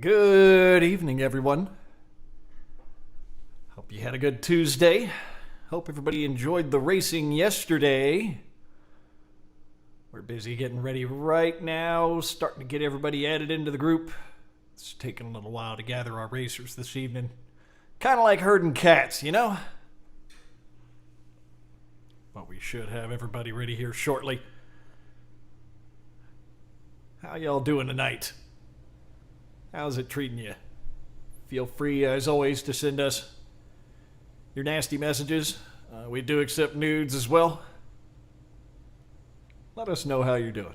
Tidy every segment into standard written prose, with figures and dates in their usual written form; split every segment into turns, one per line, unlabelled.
Good evening, everyone. Hope you had a good Tuesday. Hope everybody enjoyed the racing yesterday. We're busy getting ready right now, starting to get everybody added into the group. It's taking a little while to gather our racers this evening. Kind of like herding cats, you know? But we should have everybody ready here shortly. How y'all doing tonight? How's it treating you? Feel free, as always, to send us your nasty messages. We do accept nudes as well. Let us know how you're doing.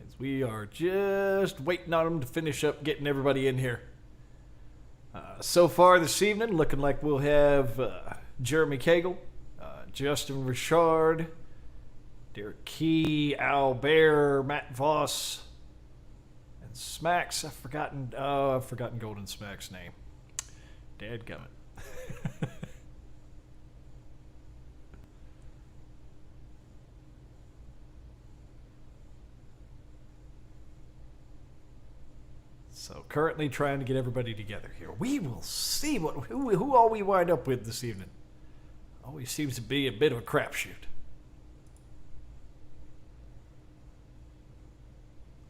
As we are just waiting on them to finish up getting everybody in here. So far this evening, looking like we'll have Jeremy Cagle, Justin Richard, Derek Key, Al Bear, Matt Voss, and Smacks. I've forgotten Golden Smacks' name. Dadgummit. So currently trying to get everybody together here. We will see who all we wind up with this evening. Always seems to be a bit of a crapshoot.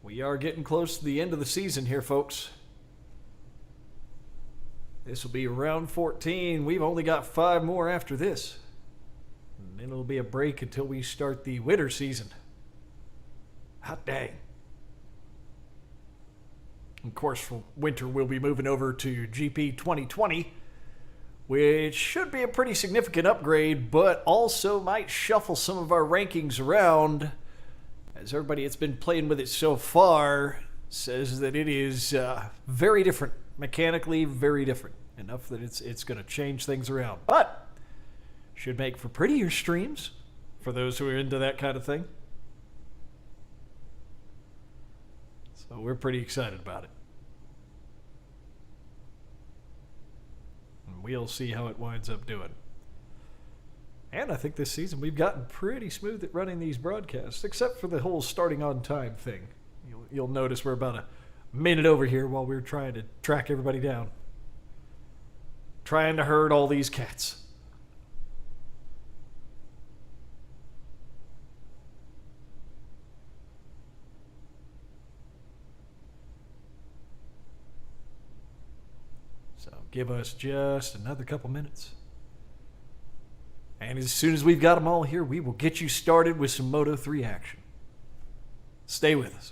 We are getting close to the end of the season here, folks. This will be round 14. We've only got 5 more after this. And then it'll be a break until we start the winter season. Hot dang. Of course, for winter, we'll be moving over to GP 2020, which should be a pretty significant upgrade, but also might shuffle some of our rankings around, as everybody that's been playing with it so far says that it is very different, mechanically very different, enough that it's going to change things around. But should make for prettier streams for those who are into that kind of thing. So we're pretty excited about it. And we'll see how it winds up doing. And I think this season we've gotten pretty smooth at running these broadcasts, except for the whole starting on time thing. You'll notice we're about a minute over here while we're trying to track everybody down. Trying to herd all these cats. So give us just another couple minutes. And as soon as we've got them all here, we will get you started with some Moto3 action. Stay with us.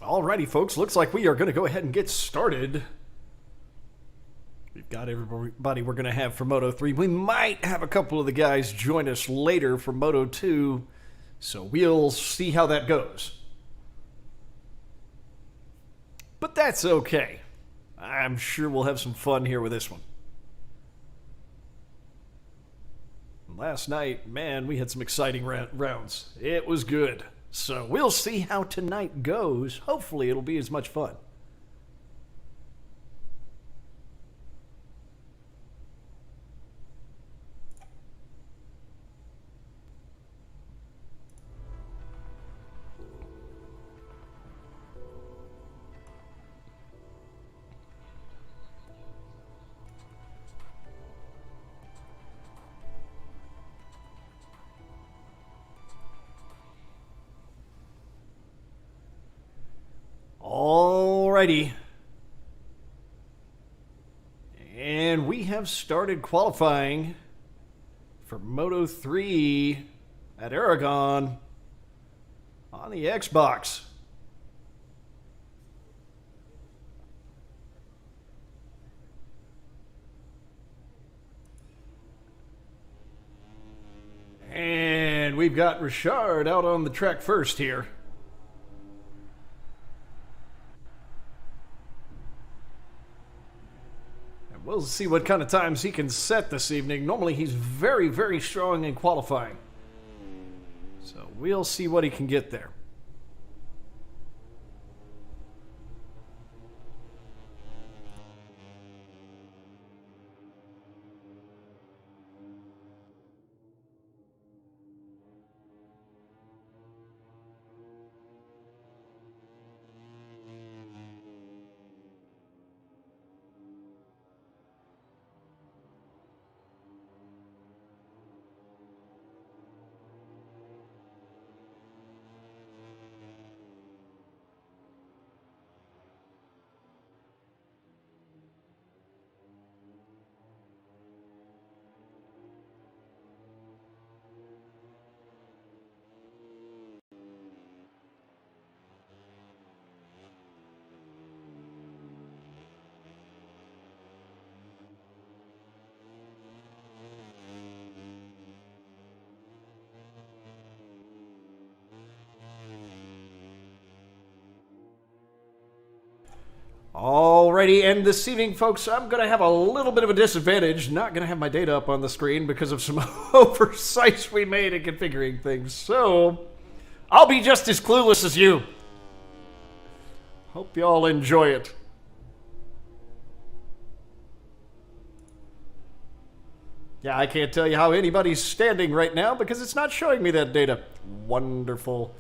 Alrighty, folks, looks like we are going to go ahead and get started. We've got everybody we're going to have for Moto 3. We might have a couple of the guys join us later for Moto 2, so we'll see how that goes. But that's okay. I'm sure we'll have some fun here with this one. Last night, man, we had some exciting rounds. It was good. So we'll see how tonight goes. Hopefully it'll be as much fun. Alrighty. And we have started qualifying for Moto 3 at Aragon on the Xbox. And we've got Richard out on the track first here. We'll see what kind of times he can set this evening. Normally he's very, very strong in qualifying. So we'll see what he can get there. Alrighty, and this evening, folks, I'm going to have a little bit of a disadvantage. Not going to have my data up on the screen because of some oversights we made in configuring things. So, I'll be just as clueless as you. Hope you all enjoy it. Yeah, I can't tell you how anybody's standing right now because it's not showing me that data. Wonderful.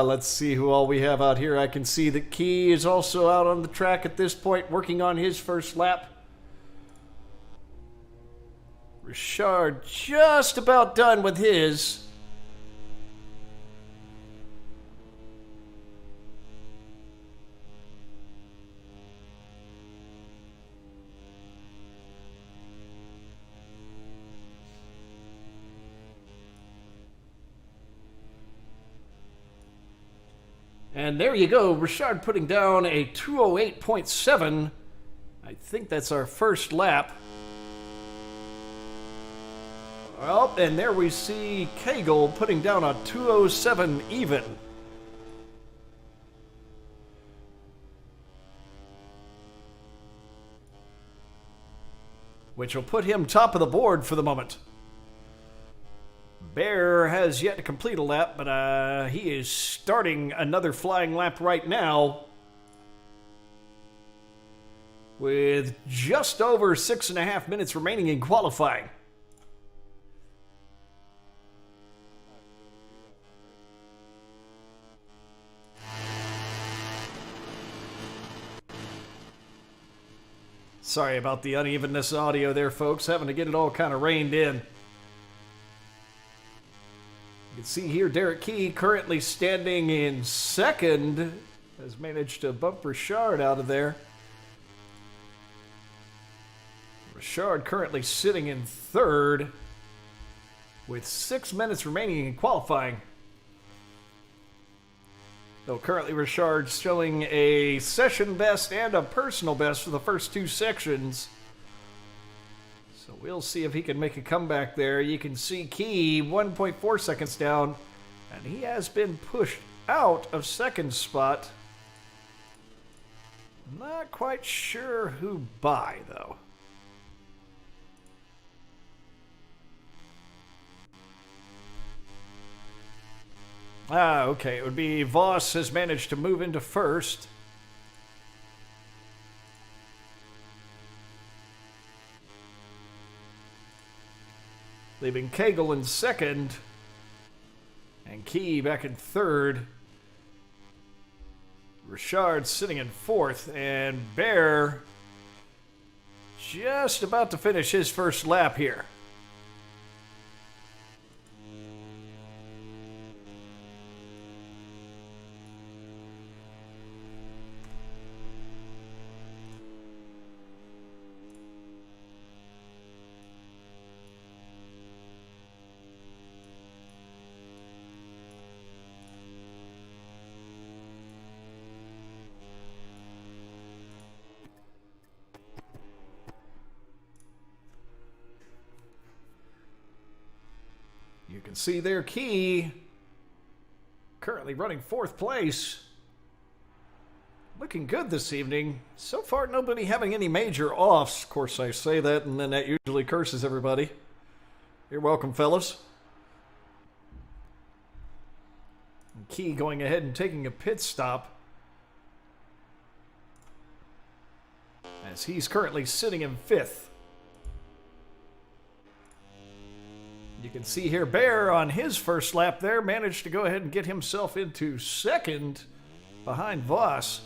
Let's see who all we have out here. I can see that Key is also out on the track at this point, working on his first lap. Richard just about done with his. And there you go, Richard putting down a 208.7. I think that's our first lap. Well, and there we see Cagle putting down a 207 even. Which will put him top of the board for the moment. Bear has yet to complete a lap, but he is starting another flying lap right now with just over 6.5 minutes remaining in qualifying. Sorry about the unevenness audio there, folks. Having to get it all kind of reined in. You can see here Derek Key currently standing in second. Has managed to bump Richard out of there. Richard currently sitting in third with 6 minutes remaining in qualifying. So currently Richard's showing a session best and a personal best for the first two sections. So we'll see if he can make a comeback there. You can see Key 1.4 seconds down, and he has been pushed out of second spot. Not quite sure who by, though. Okay, it would be Voss has managed to move into first. Leaving Cagle in second. And Key back in third. Richard sitting in fourth. And Bear just about to finish his first lap here. You can see their Key currently running fourth place. Looking good this evening. So far, nobody having any major offs. Of course, I say that, and then that usually curses everybody. You're welcome, fellas. And Key going ahead and taking a pit stop, as he's currently sitting in fifth. You can see here Bear on his first lap there managed to go ahead and get himself into second behind Voss.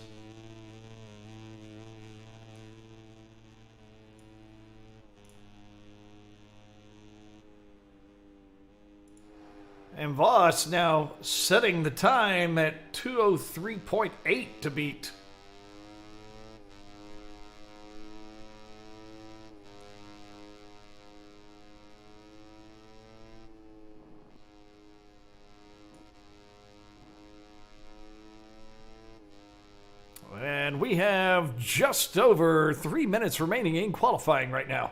And Voss now setting the time at 2:03.8 to beat. And we have just over 3 minutes remaining in qualifying right now.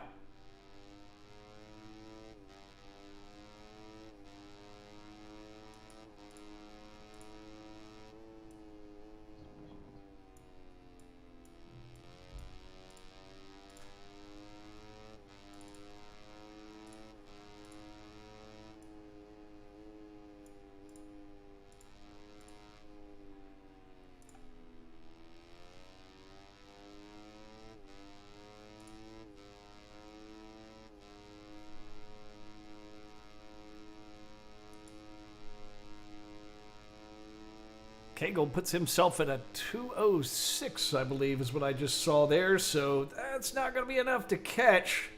Cagle puts himself at a 2:06, I believe, is what I just saw there. So that's not going to be enough to catch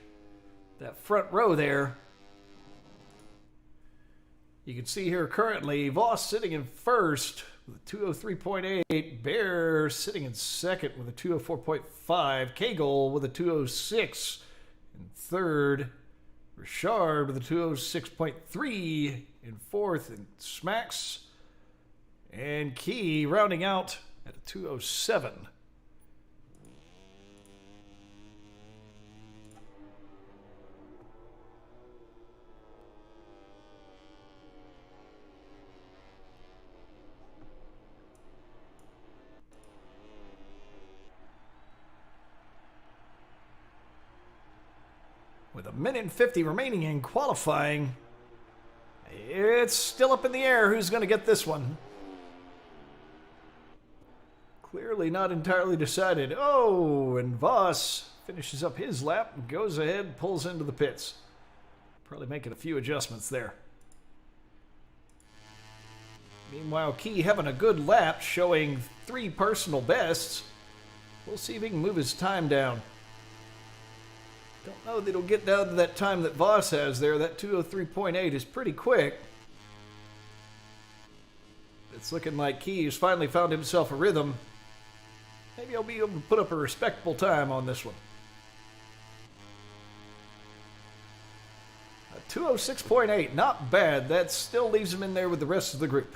that front row there. You can see here currently Voss sitting in first with a 2:03.8. Bear sitting in second with a 2:04.5. Cagle with a 2:06 in third. Richard with a 2:06.3 in fourth, and Smacks and Key rounding out at a 2:07. With a minute and 50 remaining in qualifying, it's still up in the air who's going to get this one. Clearly not entirely decided. Oh, and Voss finishes up his lap and goes ahead, pulls into the pits. Probably making a few adjustments there. Meanwhile, Key having a good lap, showing 3 personal bests. We'll see if he can move his time down. Don't know that he'll get down to that time that Voss has there. That 2:03.8 is pretty quick. It's looking like Key has finally found himself a rhythm. Maybe he'll be able to put up a respectable time on this one. 2:06.8, not bad. That still leaves him in there with the rest of the group.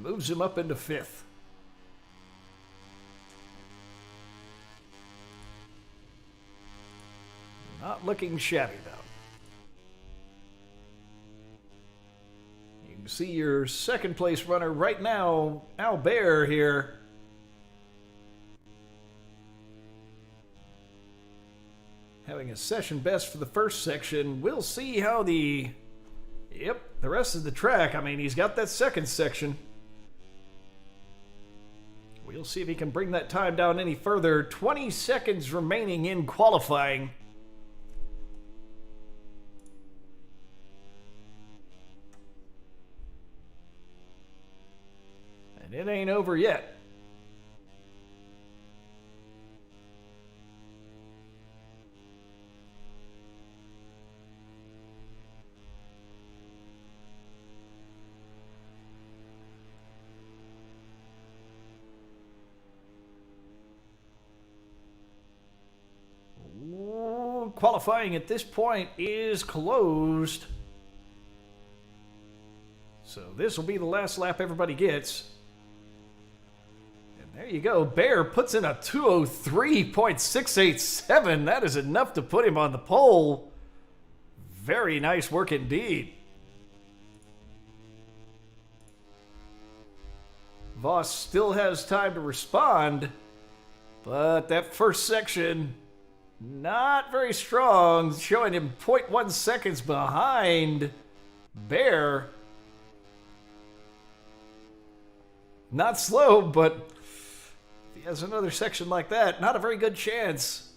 Moves him up into 5th. Not looking shabby, though. You can see your second place runner right now, Albert here. Having a session best for the first section. We'll see how the rest of the track. I mean, he's got that second section. We'll see if he can bring that time down any further. 20 seconds remaining in qualifying. And it ain't over yet. Qualifying at this point is closed. So this will be the last lap everybody gets. And there you go. Bear puts in a 2:03.687. That is enough to put him on the pole. Very nice work indeed. Voss still has time to respond, but that first section, not very strong, showing him 0.1 seconds behind Bear. Not slow, but if he has another section like that, not a very good chance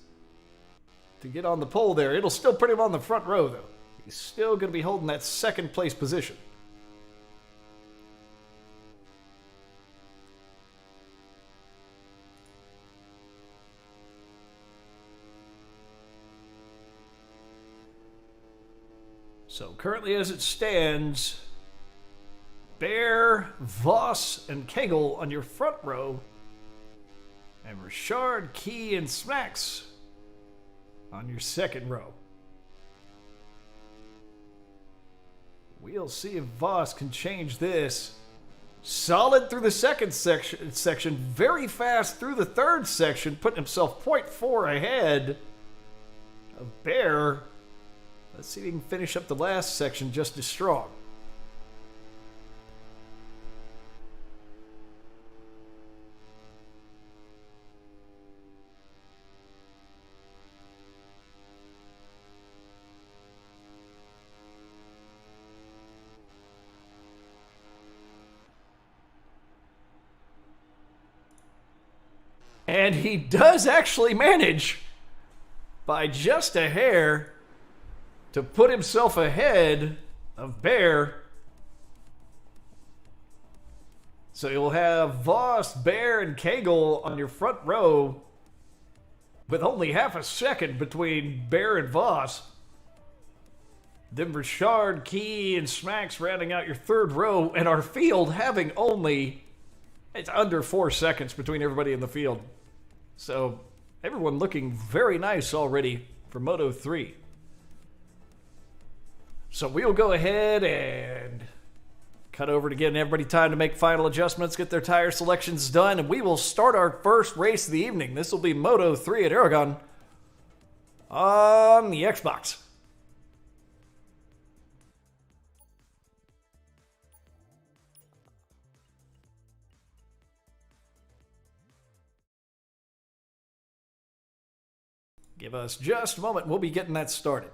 to get on the pole there. It'll still put him on the front row, though. He's still going to be holding that second place position. So currently as it stands, Bear, Voss, and Kegel on your front row, and Richard, Key, and Smacks on your second row. We'll see if Voss can change this. Solid through the second section, very fast through the third section, putting himself 0.4 ahead of Bear. Let's see if he can finish up the last section just as strong. And he does actually manage, by just a hair, to put himself ahead of Bear. So you'll have Voss, Bear, and Kegel on your front row with only half a second between Bear and Voss. Then Richard, Key, and Smacks rounding out your third row, and our field having only, it's under 4 seconds between everybody in the field. So everyone looking very nice already for Moto 3. So we'll go ahead and cut over to getting everybody time to make final adjustments, get their tire selections done, and we will start our first race of the evening. This will be Moto 3 at Aragon on the Xbox. Give us just a moment. We'll be getting that started.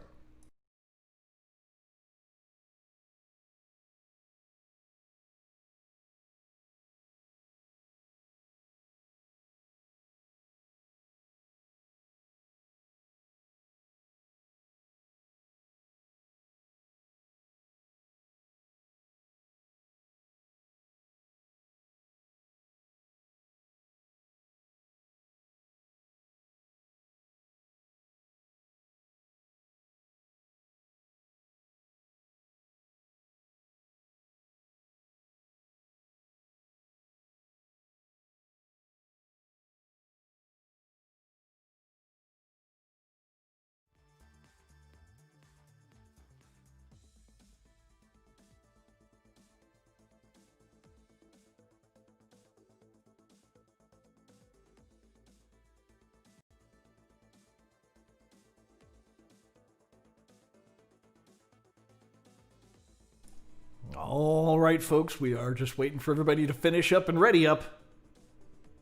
right, folks, we are just waiting for everybody to finish up and ready up.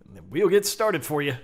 And then we'll get started for you.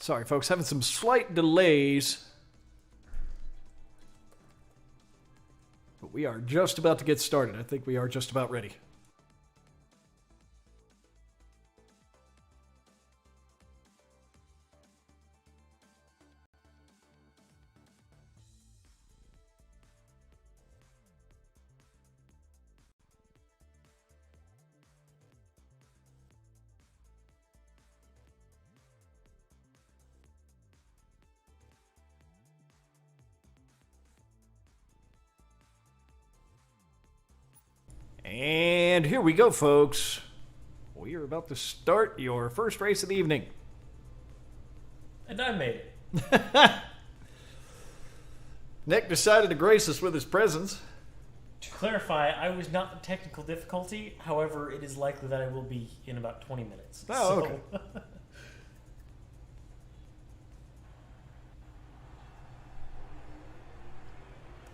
Sorry, folks, having some slight delays. But we are just about to get started. I think we are just about ready. And here we go, folks. We are about to start your first race of the evening.
And I made it.
Nick decided to grace us with his presence.
To clarify, I was not the technical difficulty. However, it is likely that I will be in about 20 minutes.
Oh, okay.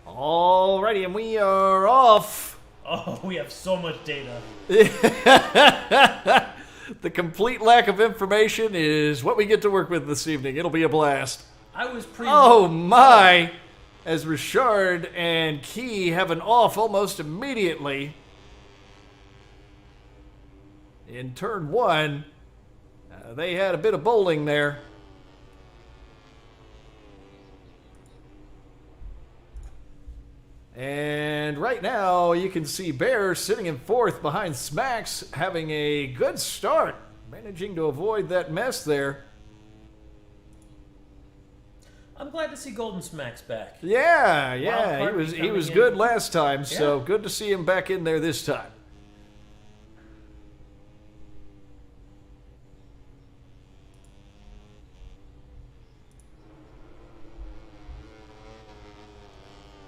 Alrighty, and we are off.
Oh, we have so much data.
The complete lack of information is what we get to work with this evening. It'll be a blast.
I was pretty...
Oh my! As Richard and Key have an off almost immediately. In turn one, they had a bit of bowling there. And right now, you can see Bear sitting in fourth behind Smacks, having a good start, managing to avoid that mess there.
I'm glad to see Golden Smacks back.
Yeah, he was good last time, so good to see him back in there this time.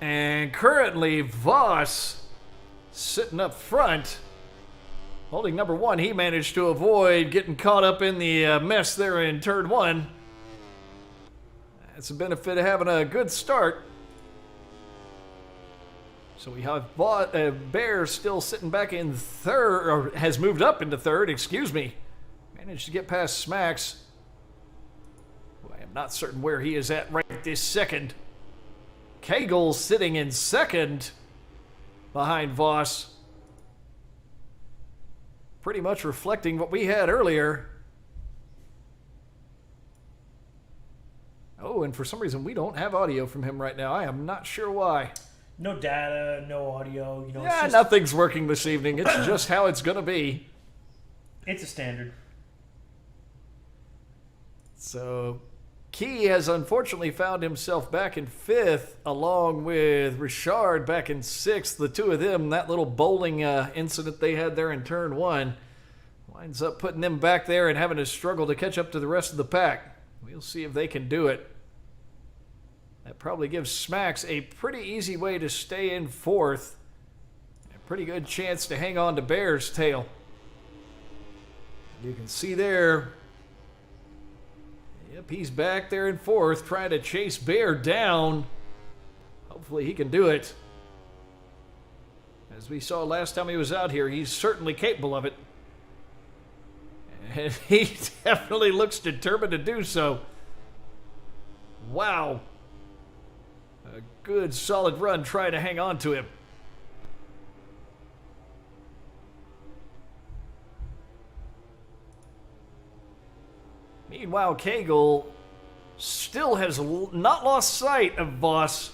And currently, Voss sitting up front, holding number one. He managed to avoid getting caught up in the mess there in turn one. That's the benefit of having a good start. So we have Bear still sitting back in third, or has moved up into third, excuse me. managed to get past Smacks. I am not certain where he is at right this second. Kegel sitting in second behind Voss. Pretty much reflecting what we had earlier. Oh, and for some reason we don't have audio from him right now. I am not sure why.
No data, no audio. You know,
Yeah,
it's just,
nothing's working this evening. It's just how it's going to be.
it's a standard.
So, Key has unfortunately found himself back in 5th, along with Richard back in 6th. The two of them, that little bowling incident they had there in turn 1, winds up putting them back there and having to struggle to catch up to the rest of the pack. We'll see if they can do it. That probably gives Smacks a pretty easy way to stay in 4th. A pretty good chance to hang on to Bear's tail. You can see there. Yep, he's back there in 4th, trying to chase Bear down. Hopefully he can do it. As we saw last time he was out here, he's certainly capable of it. And he definitely looks determined to do so. Wow. A good solid run trying to hang on to him. Meanwhile, Kegel still has not lost sight of Voss,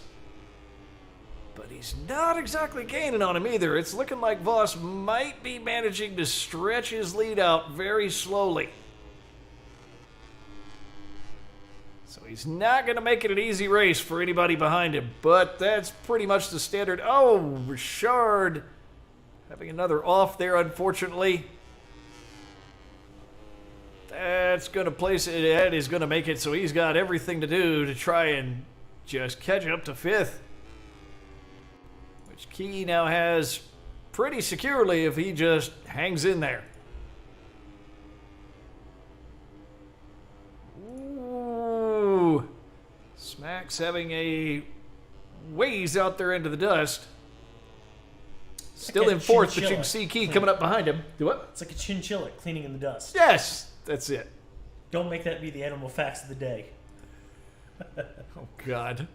but he's not exactly gaining on him either. It's looking like Voss might be managing to stretch his lead out very slowly. So he's not going to make it an easy race for anybody behind him, but that's pretty much the standard. Oh, Richard having another off there, unfortunately. That's going to place it. That is going to make it so he's got everything to do to try and just catch up to 5th. Which Key now has pretty securely if he just hangs in there. Ooh. Smacks having a ways out there into the dust. Still
like
in 4th, but you
chinchilla.
can see Key coming up behind him. Do what?
It's like a chinchilla cleaning in the dust.
Yes, that's it.
Don't make that be the animal facts of the day.
Oh, God.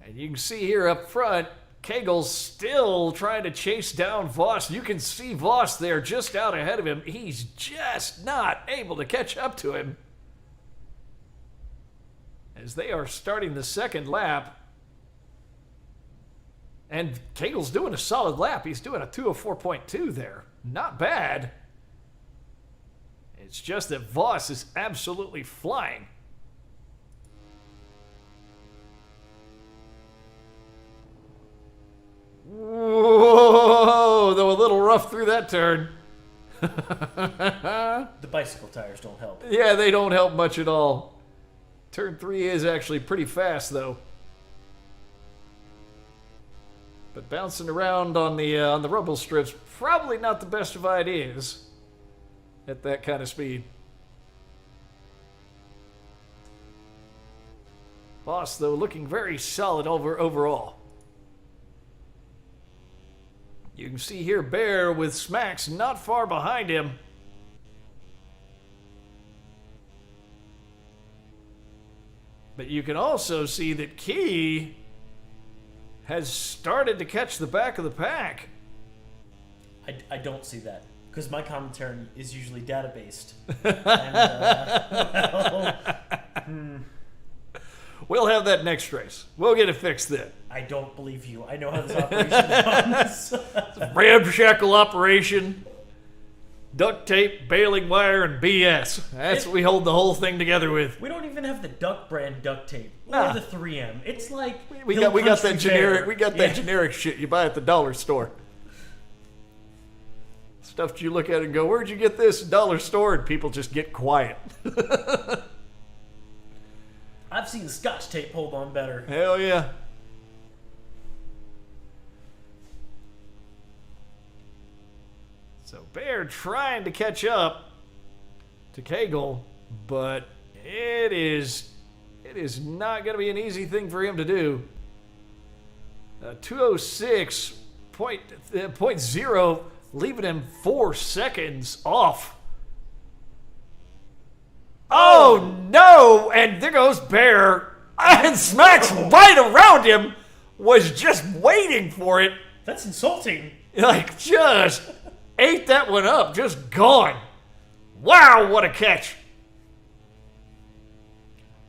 And you can see here up front, Kegel's still trying to chase down Voss. You can see Voss there just out ahead of him. He's just not able to catch up to him. As they are starting the second lap. And Kegel's doing a solid lap. He's doing a 2:04.2 there. Not bad. It's just that Voss is absolutely flying. Whoa, though a little rough through that turn.
The bicycle tires don't help.
Yeah, they don't help much at all. Turn 3 is actually pretty fast, though. But bouncing around on the rumble strips, probably not the best of ideas at that kind of speed. Voss, though, looking very solid overall. You can see here Bear with Smacks not far behind him. But you can also see that Key has started to catch the back of the pack.
I don't see that because my commentary is usually data-based.
We'll have that next race. We'll get it fixed then.
I don't believe you. I know how this operation runs.
Ramshackle operation, duct tape, baling wire, and BS. That's what we hold the whole thing together with.
We don't even have the Duck brand duct tape
Nah.
or the 3M. It's like
We
Hill
got
Country
that generic.
Bear.
We got that generic shit you buy at the dollar store. Stuff that you look at and go, "Where'd you get this?" Dollar store, and people just get quiet.
I've seen Scotch tape hold on better.
Hell yeah. So Bear trying to catch up to Kegel, but it is not going to be an easy thing for him to do. 206.0 leaving him 4 seconds off. Oh no! And there goes Bear. And Smack's right around him, was just waiting for it.
That's insulting.
Like, just ate that one up, just gone. Wow, what a catch.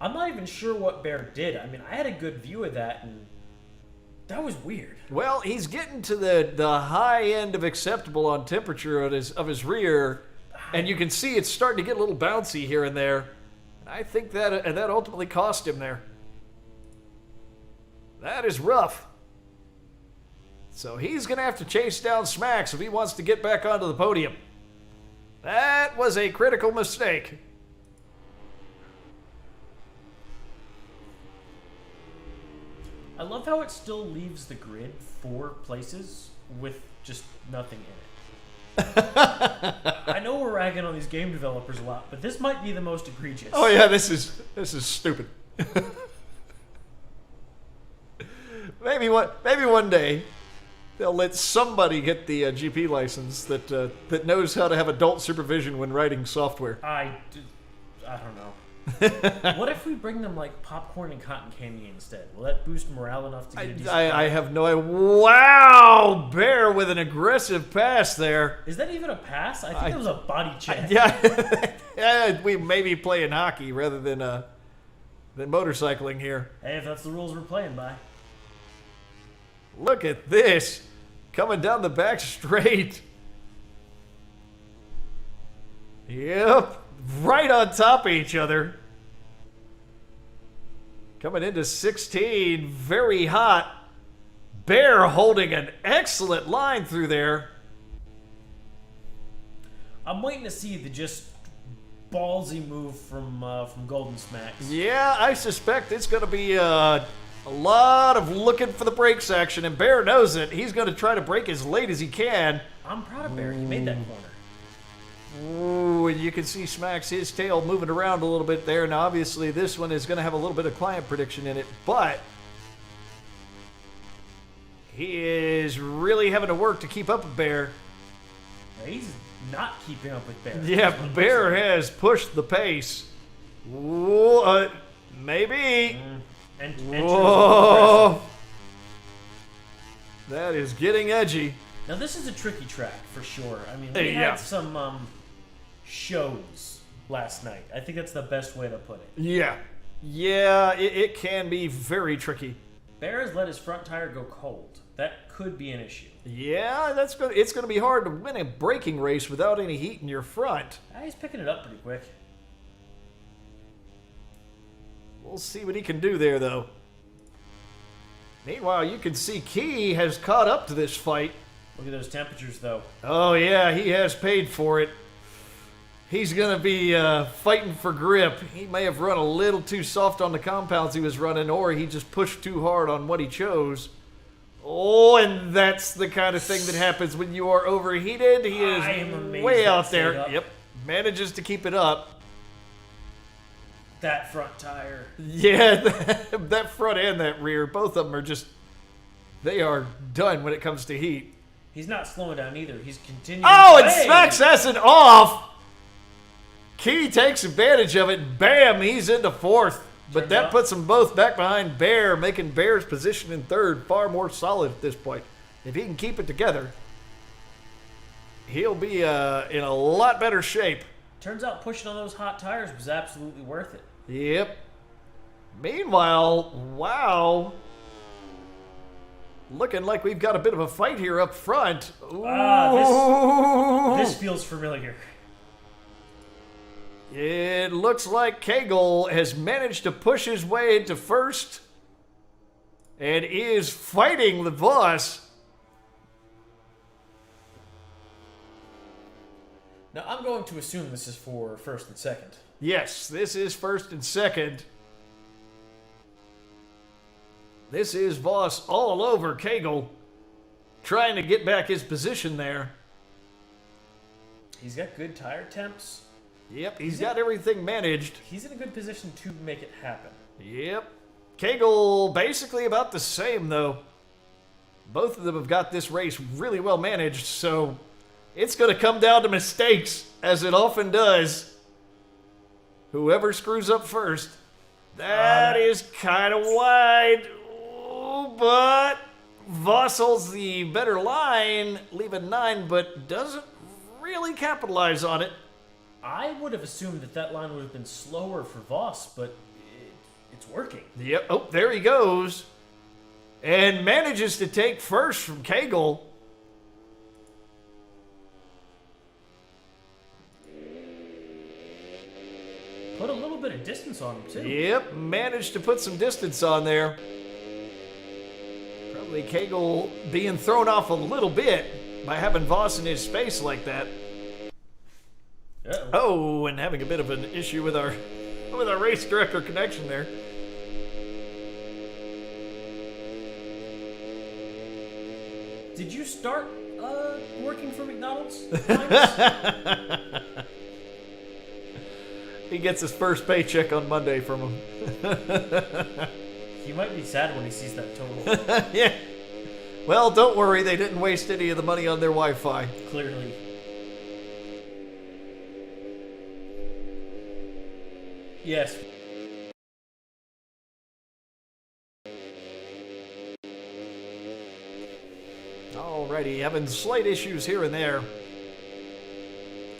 I'm not even sure what Bear did. I mean, I had a good view of that, and that was weird.
Well, he's getting to the high end of acceptable on temperature of his rear, and you can see it's starting to get a little bouncy here and there. And I think that ultimately cost him there. That is rough. So he's going to have to chase down Smacks if he wants to get back onto the podium. That was a critical mistake.
I love how it still leaves the grid 4 places with just nothing in it. I know we're ragging on these game developers a lot, but this might be the most egregious.
Oh yeah, this is stupid. maybe one day they'll let somebody get the GP license that knows how to have adult supervision when writing software.
I don't know. What if we bring them like popcorn and cotton candy instead? Will that boost morale enough to get a decent
I have no idea. Wow, Bear with an aggressive pass there.
Is that even a pass? I think it was a body check.
Yeah, we may be playing hockey rather than motorcycling here.
Hey, if that's the rules we're playing by.
Look at this. Coming down the back straight. Yep. Right on top of each other. Coming into 16. Very hot. Bear holding an excellent line through there.
I'm waiting to see the just ballsy move from Golden Smacks.
Yeah, I suspect it's going to be a lot of looking for the brakes action, and Bear knows it. He's going to try to brake as late as he can.
I'm proud of Bear. He made that corner.
Ooh, and you can see Smacks, his tail moving around a little bit there. Now, obviously, this one is going to have a little bit of client prediction in it, but he is really having to work to keep up with Bear.
He's not keeping up with Bear.
Yeah, Bear has pushed the pace. Ooh, maybe.
And
whoa. That is getting edgy.
Now, this is a tricky track for sure. I mean, we had some shows last night. I think that's the best way to put it.
Yeah. Yeah, it can be very tricky.
Bear has let his front tire go cold. That could be an issue.
Yeah, it's going to be hard to win a braking race without any heat in your front.
He's picking it up pretty quick.
We'll see what he can do there, though. Meanwhile, you can see Key has caught up to this fight.
Look at those temperatures, though.
Oh, yeah, he has paid for it. He's going to be fighting for grip. He may have run a little too soft on the compounds he was running, or he just pushed too hard on what he chose. Oh, and that's the kind of thing that happens when you are overheated. He is way out there. Yep, manages to keep it up.
That front tire.
Yeah, that front and that rear, both of them are just, they are done when it comes to heat.
He's not slowing down either. He's continuing.
Oh, and Smacks has it off. Key takes advantage of it. Bam, he's into fourth. But that puts them both back behind Bear, making Bear's position in third far more solid at this point. If he can keep it together, he'll be in a lot better shape.
Turns out pushing on those hot tires was absolutely worth it.
Yep. Meanwhile, wow. Looking like we've got a bit of a fight here up front.
This feels familiar.
It looks like Kegel has managed to push his way into first and is fighting the boss.
Now, I'm going to assume this is for first and second.
Yes, this is first and second. This is Voss all over Kegel, trying to get back his position there.
He's got good tire temps.
Yep, he's got everything managed.
He's in a good position to make it happen.
Yep. Kegel basically about the same, though. Both of them have got this race really well managed, so It's going to come down to mistakes, as it often does. Whoever screws up first. That is kind of wide. Ooh, but Voss holds the better line, leaving 9, but doesn't really capitalize on it.
I would have assumed that line would have been slower for Voss, but it's working.
Yep. Oh, there he goes. And manages to take first from Cagle.
Put a little bit of distance on him, too.
Yep, managed to put some distance on there. Probably Cagle being thrown off a little bit by having Voss in his space like that.
Uh-oh.
Oh, and having a bit of an issue with our race director connection there.
Did you start working for McDonald's?
He gets his first paycheck on Monday from him.
He might be sad when he sees that total.
Yeah. Well, don't worry. They didn't waste any of the money on their Wi-Fi.
Clearly. Yes.
Alrighty, having slight issues here and there.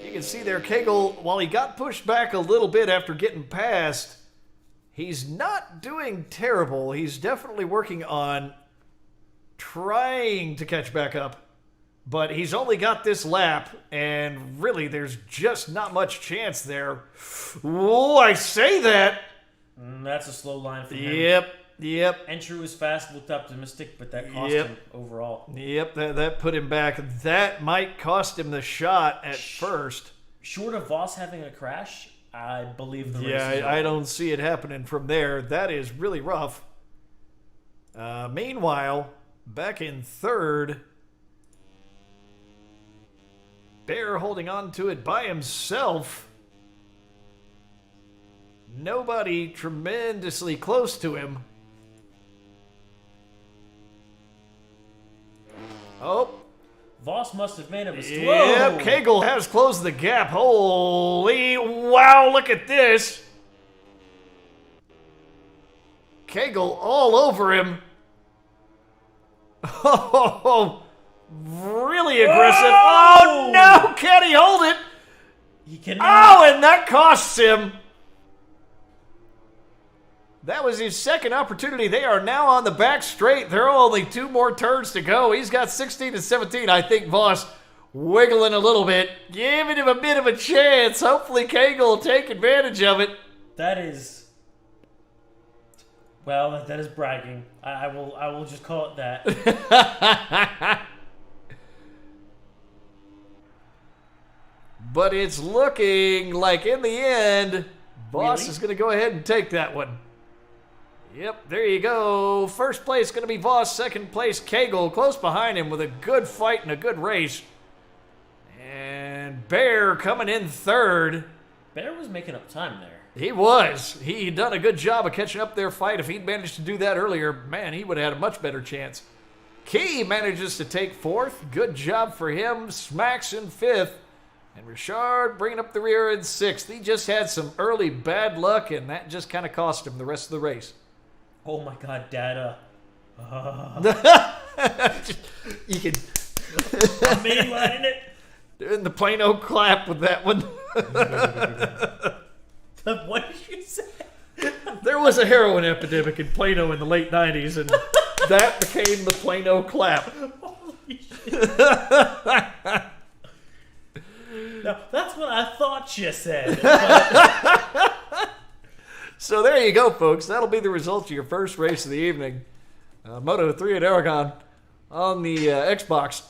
You can see there, Cagle, while he got pushed back a little bit after getting past, he's not doing terrible. He's definitely working on trying to catch back up. But he's only got this lap, and really there's just not much chance there. Oh, I say that!
That's a slow line for him.
Yep.
Entry was fast, looked optimistic, but that cost him overall.
Yep, that put him back. That might cost him the shot at first.
Short of Voss having a crash, I believe the race is over.
I don't see it happening from there. That is really rough. Meanwhile, back in third, Bear holding on to it by himself. Nobody tremendously close to him. Oh.
Voss must have made a mistake.
Yep, Cagle has closed the gap. Holy wow, look at this. Cagle all over him. Oh, really aggressive. Oh, no, can he hold it?
He can.
Oh, and that costs him. That was his second opportunity. They are now on the back straight. There are only 2 more turns to go. He's got 16 to 17. I think Voss wiggling a little bit, giving him a bit of a chance. Hopefully Cagle will take advantage of it.
That is... Well, that is bragging. I will just call it that.
But it's looking like in the end, Voss is going to go ahead and take that one. Yep, there you go. First place going to be Voss. Second place, Cagle. Close behind him with a good fight and a good race. And Bear coming in third.
Bear was making up time there.
He was. He done a good job of catching up their fight. If he'd managed to do that earlier, man, he would have had a much better chance. Key manages to take fourth. Good job for him. Smacks in fifth. And Richard bringing up the rear in sixth. He just had some early bad luck, and that just kind of cost him the rest of the race.
Oh my God, Dada.
You can...
I'm mainlining it.
Doing the Plano clap with that one.
What did you say?
There was a heroin epidemic in Plano in the late 90s, and that became the Plano clap.
Holy shit. Now, that's what I thought you said. But...
So there you go, folks. That'll be the results of your first race of the evening. Moto3 at Aragon on the Xbox.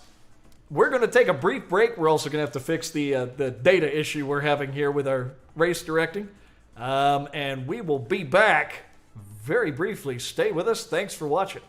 We're going to take a brief break. We're also going to have to fix the data issue we're having here with our race directing. And we will be back very briefly. Stay with us. Thanks for watching.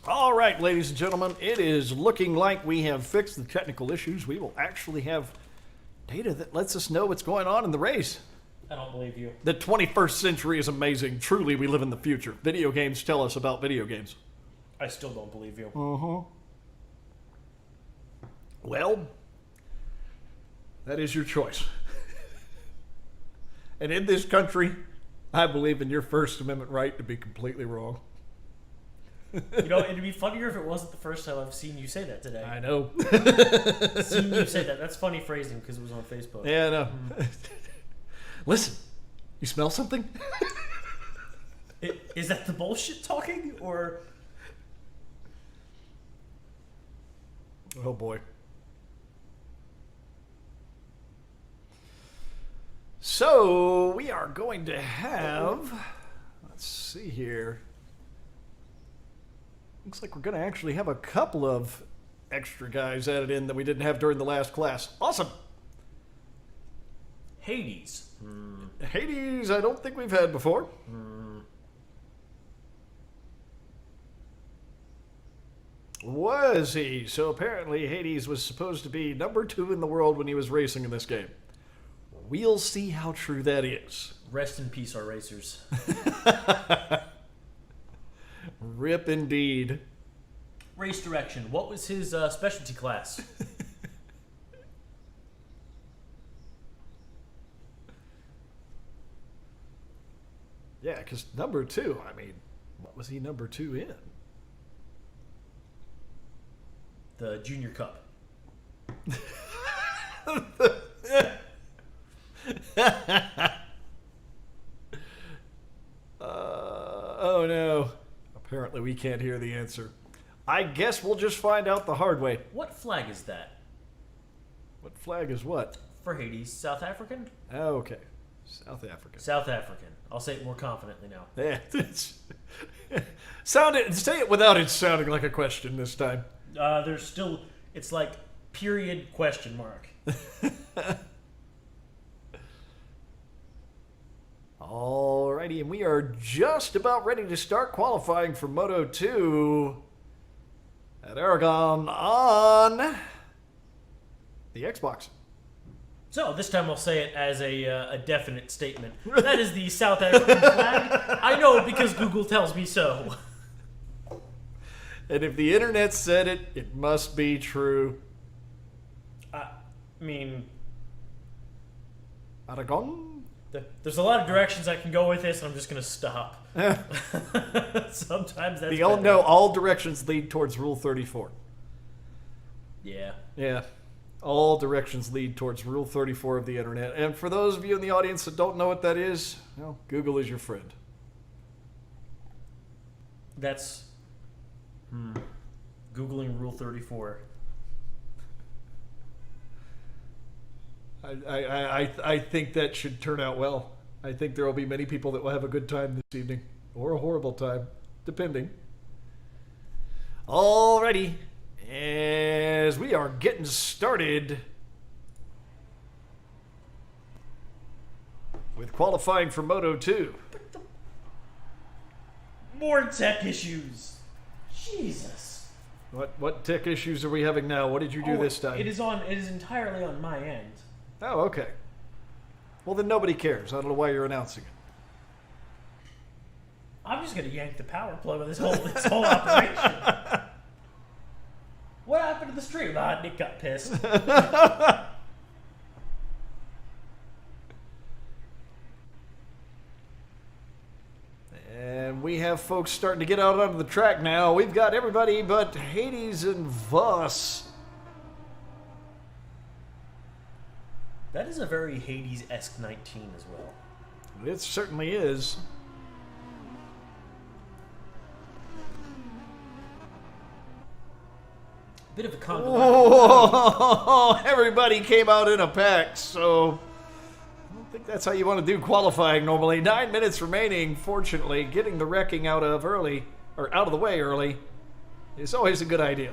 All right, ladies and gentlemen, it is looking like we have fixed the technical issues. We will actually have data that lets us know what's going on in the race.
I don't believe you.
The 21st century is amazing. Truly, we live in the future. Video games tell us about video games.
I still don't believe you.
Well, that is your choice. And in this country, I believe in your First Amendment right to be completely wrong.
You know, it'd be funnier if it wasn't the first time I've seen you say that today.
I know.
Seen you say that. That's funny phrasing because it was on Facebook.
Yeah, I know. Listen, you smell something?
Is that the bullshit talking, or?
Oh boy. So we are going to have, let's see here. Looks like we're going to actually have a couple of extra guys added in that we didn't have during the last class. Awesome.
Hades.
Hades, I don't think we've had before. Was he? So apparently Hades was supposed to be number 2 in the world when he was racing in this game. We'll see how true that is.
Rest in peace, our racers.
Rip indeed.
Race direction. What was his specialty class?
Yeah, because number 2, I mean, what was he number 2 in?
The Junior Cup.
Oh no. Apparently we can't hear the answer. I guess we'll just find out the hard way.
What flag is that?
What flag is what?
For Hades, South African?
Oh, okay. South Africa.
South African. I'll say it more confidently now.
Yeah, say it without it sounding like a question this time.
There's still, it's like period question mark.
Alrighty, and we are just about ready to start qualifying for Moto 2 at Aragon on the Xbox.
So this time I'll say it as a definite statement. That is the South African flag. I know it because Google tells me so.
And if the internet said it, it must be true.
I mean,
Aragon?
there's a lot of directions I can go with this, and I'm just going to stop. Sometimes that's
No, all directions lead towards Rule 34.
Yeah.
Yeah. All directions lead towards Rule 34 of the internet. And for those of you in the audience that don't know what that is, well, Google is your friend.
That's... Googling Rule 34.
I think that should turn out well. I think there will be many people that will have a good time this evening. Or a horrible time, depending. Alrighty. As we are getting started with qualifying for Moto 2.
More tech issues. Jesus.
What tech issues are we having now? What did you do this time?
It is entirely on my end.
Oh, okay. Well, then nobody cares. I don't know why you're announcing it.
I'm just gonna yank the power plug of this whole operation. What happened to the stream? Nick got pissed.
And we have folks starting to get out onto the track now. We've got everybody but Hades and Voss.
That is a very Hades-esque 19 as well.
It certainly is.
Bit of a
Oh, everybody came out in a pack, so I don't think that's how you want to do qualifying normally. 9 minutes remaining. Fortunately, getting the wrecking out of the way early is always a good idea.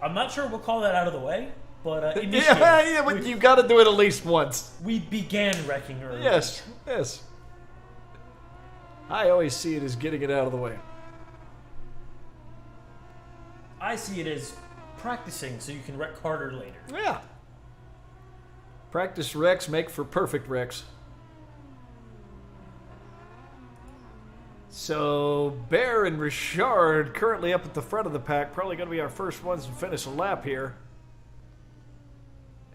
I'm not sure we'll call that out of the way, but
but you've got to do it at least once.
We began wrecking early.
Yes. I always see it as getting it out of the way.
I see it as practicing so you can wreck harder later.
Yeah. Practice wrecks make for perfect wrecks. So, Bear and Richard currently up at the front of the pack. Probably going to be our first ones to finish a lap here.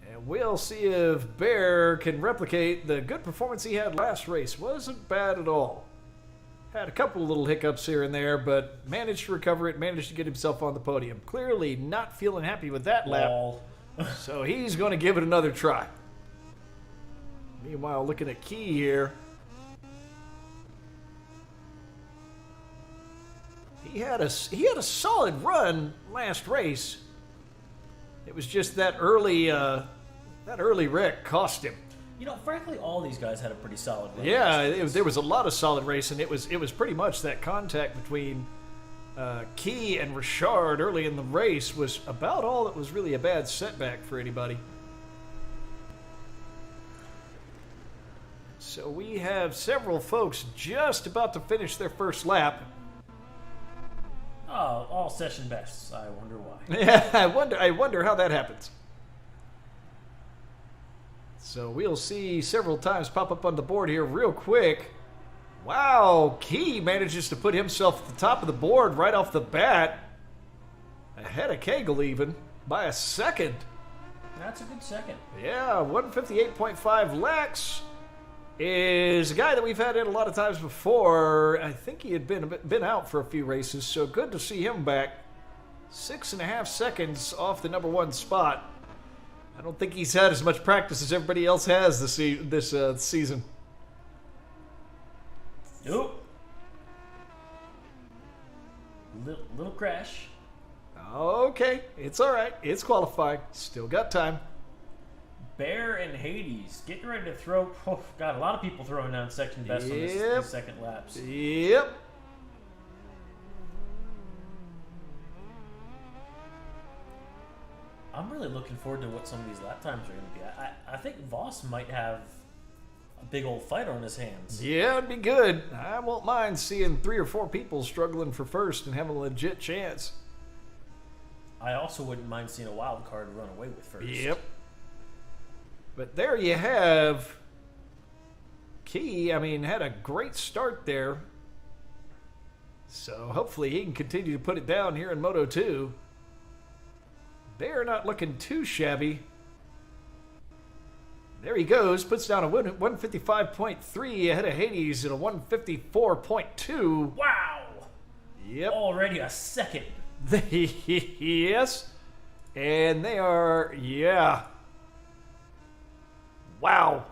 And we'll see if Bear can replicate the good performance he had last race. Wasn't bad at all. Had a couple of little hiccups here and there, but managed to recover it, managed to get himself on the podium. Clearly not feeling happy with that lap. So he's going to give it another try. Meanwhile, looking at Key here. He had a solid run last race. It was just that early wreck cost him.
You know, frankly, all these guys had a pretty solid run.
Yeah, there was a lot of solid racing. It was pretty much that contact between Key and Richard early in the race was about all that was really a bad setback for anybody. So we have several folks just about to finish their first lap.
Oh, all session bests. I wonder why.
Yeah, I wonder how that happens. So we'll see several times pop up on the board here real quick. Wow, Key manages to put himself at the top of the board right off the bat. Ahead of Kegel even by a second.
That's a good second.
Yeah, 158.5 Lex is a guy that we've had in a lot of times before. I think he had been out for a few races, so good to see him back. 6.5 seconds off the number one spot. I don't think he's had as much practice as everybody else has this season.
Nope. Little crash.
Okay, it's all right. It's qualifying. Still got time.
Bear and Hades getting ready to throw. Oh, God, a lot of people throwing down section best on these second laps.
Yep.
I'm really looking forward to what some of these lap times are going to be. I think Voss might have a big old fight on his hands.
Yeah, it'd be good. I won't mind seeing 3 or 4 people struggling for first and having a legit chance.
I also wouldn't mind seeing a wild card run away with first.
Yep. But there you have Key. I mean, had a great start there. So hopefully he can continue to put it down here in Moto 2. Bear not looking too shabby. There he goes. Puts down a 155.3 ahead of Hades at a 154.2.
Wow!
Yep.
Already a second.
Yes. And they are, yeah. Wow.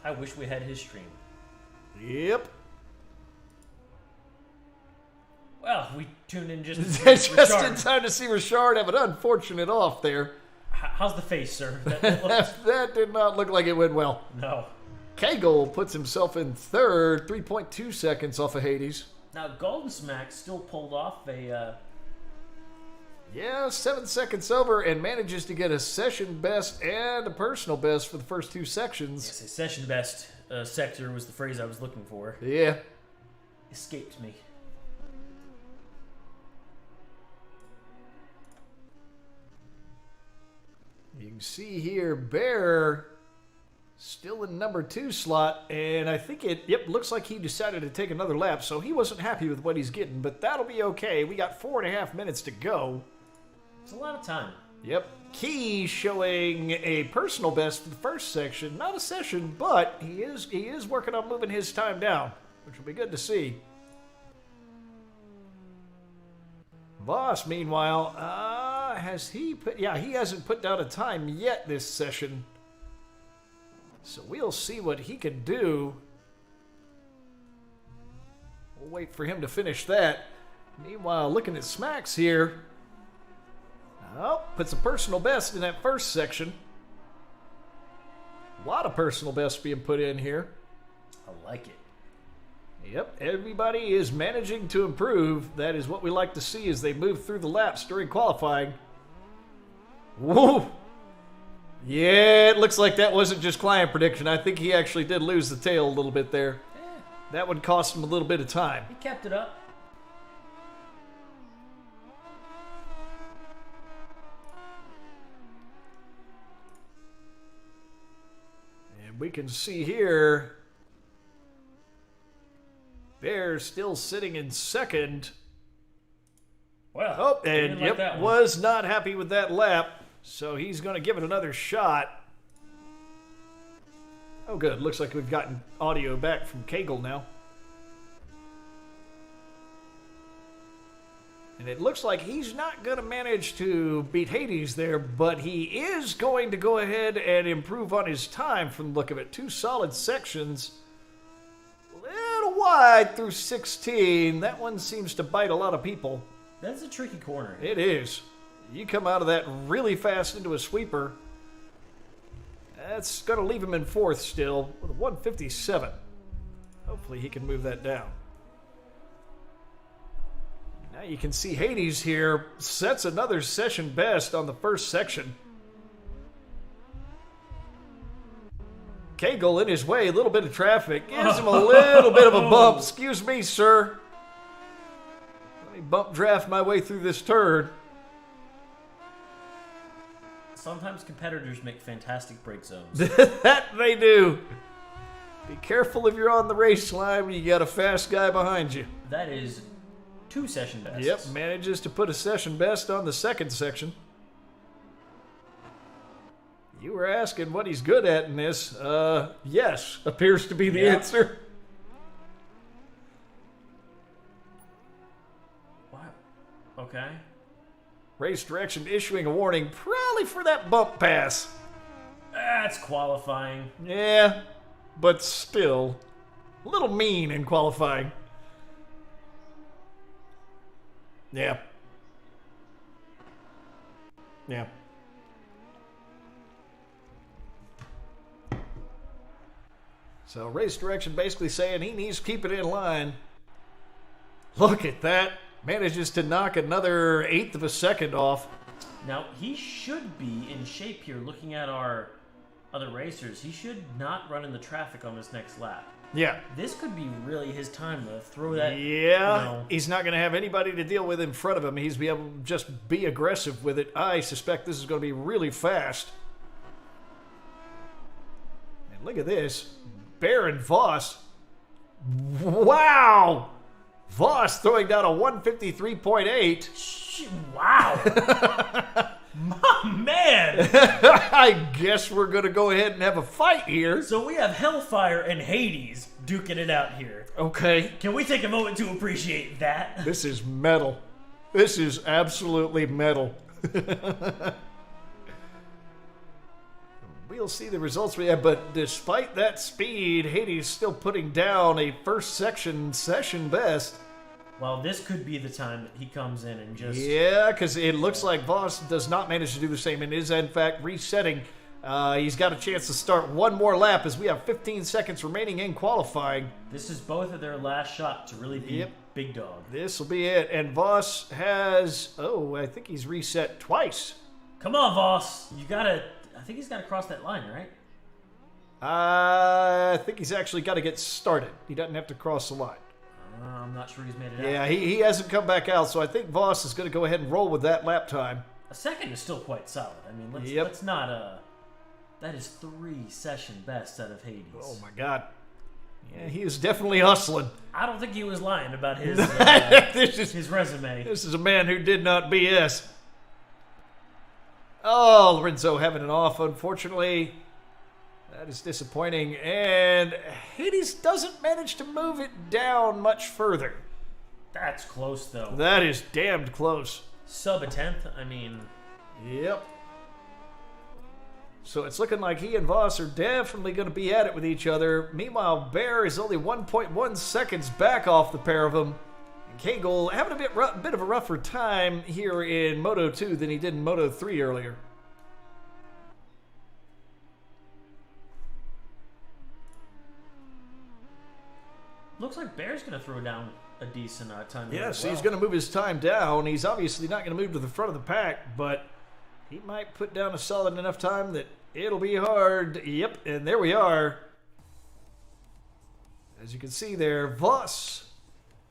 I wish we had his stream.
Yep.
Well, we tuned in just
Just in time to see Richard have an unfortunate off there.
How's the face, sir? That
That did not look like it went well.
No.
Kegel puts himself in third, 3.2 seconds off of Hades.
Now, Golden Smack still pulled off a...
Yeah, 7 seconds over and manages to get a session best and a personal best for the first 2 sections.
Yes, a session best sector was the phrase I was looking for.
Yeah.
Escaped me.
You can see here, Bear still in number 2 slot, and I think looks like he decided to take another lap, so he wasn't happy with what he's getting, but that'll be okay. We got 4.5 minutes to go.
It's a lot of time.
Yep. Key showing a personal best for the first section. Not a session, but he is working on moving his time down, which will be good to see. Voss, meanwhile, he hasn't put down a time yet this session. So we'll see what he can do. We'll wait for him to finish that. Meanwhile, looking at Smacks here. Oh, puts a personal best in that first section. A lot of personal bests being put in here.
I like it.
Yep, everybody is managing to improve. That is what we like to see as they move through the laps during qualifying. Whoa! Yeah, it looks like that wasn't just client prediction. I think he actually did lose the tail a little bit there. That would cost him a little bit of time.
He kept it up.
we can see here, Bear still sitting in second.
Well,
Oh,
didn't
and
like
yep,
that one.
was not happy with that lap, so he's going to give it another shot. Oh, good. Looks like we've gotten audio back from Cagle now. And it looks like he's not going to manage to beat Hades there, but he is going to go ahead and improve on his time from the look of it. 2 solid sections. A little wide through 16. That one seems to bite a lot of people.
That's a tricky corner.
It is. You come out of that really fast into a sweeper. That's going to leave him in 4th still with a 157. Hopefully he can move that down. Now you can see Hades here sets another session best on the first section. Cagle in his way, a little bit of traffic. Gives him a little bit of a bump. Excuse me, sir. Let me bump draft my way through this turn.
Sometimes competitors make fantastic break zones.
That they do. Be careful if you're on the race line when you got a fast guy behind you.
That is 2 session bests.
Yep, manages to put a session best on the second section. You were asking what he's good at in this. Yes, appears to be the answer.
Wow. Okay.
Race direction issuing a warning, probably for that bump pass.
That's qualifying.
Yeah, but still, a little mean in qualifying. Yeah. Yeah. So race direction basically saying he needs to keep it in line. Look at that. Manages to knock another 1/8 of a second off.
Now, he should be in shape here looking at our other racers. He should not run in the traffic on this next lap.
Yeah.
This could be really his time to throw that.
Yeah. He's not going to have anybody to deal with in front of him. He's be able to just be aggressive with it. I suspect this is going to be really fast. And look at this. Bear and Voss. Wow. Voss throwing down a 153.8.
Wow. My man.
I guess we're going to go ahead and have a fight here.
So we have Hellfire and Hades duking it out here.
Okay.
Can we take a moment to appreciate that?
This is metal. This is absolutely metal. We'll see the results we have, but despite that speed, Hades still putting down a first section session best.
Well, this could be the time that he comes in and just...
Yeah, because it looks like Voss does not manage to do the same and is, in fact, resetting. He's got a chance to start one more lap as we have 15 seconds remaining in qualifying.
This is both of their last shot to really be big dog.
This will be it. And Voss has... Oh, I think he's reset twice.
Come on, Voss. You gotta... I think he's got to cross that line, right?
I think he's actually got to get started. He doesn't have to cross the line.
I'm not sure he's made it out.
Yeah, he hasn't come back out, so I think Voss is going to go ahead and roll with that lap time.
A second is still quite solid. I mean, let's not... That is 3 session best out of Hades.
Oh, my God. Yeah, he is definitely hustling.
I don't think he was lying about his, his resume.
This is a man who did not BS. Oh, Lorenzo having an off, unfortunately. That is disappointing. And Hades doesn't manage to move it down much further.
That's close, though.
That is damned close.
Sub a 10th, I mean...
Yep. So it's looking like he and Voss are definitely going to be at it with each other. Meanwhile, Bear is only 1.1 seconds back off the pair of them. Cagle having a bit of a rougher time here in Moto 2 than he did in Moto 3 earlier.
Looks like Bear's going to throw down a decent time.
Yes,
well.
he's going to move his time down. He's obviously not going to move to the front of the pack, but he might put down a solid enough time that it'll be hard. Yep, and there we are. As you can see there, Voss,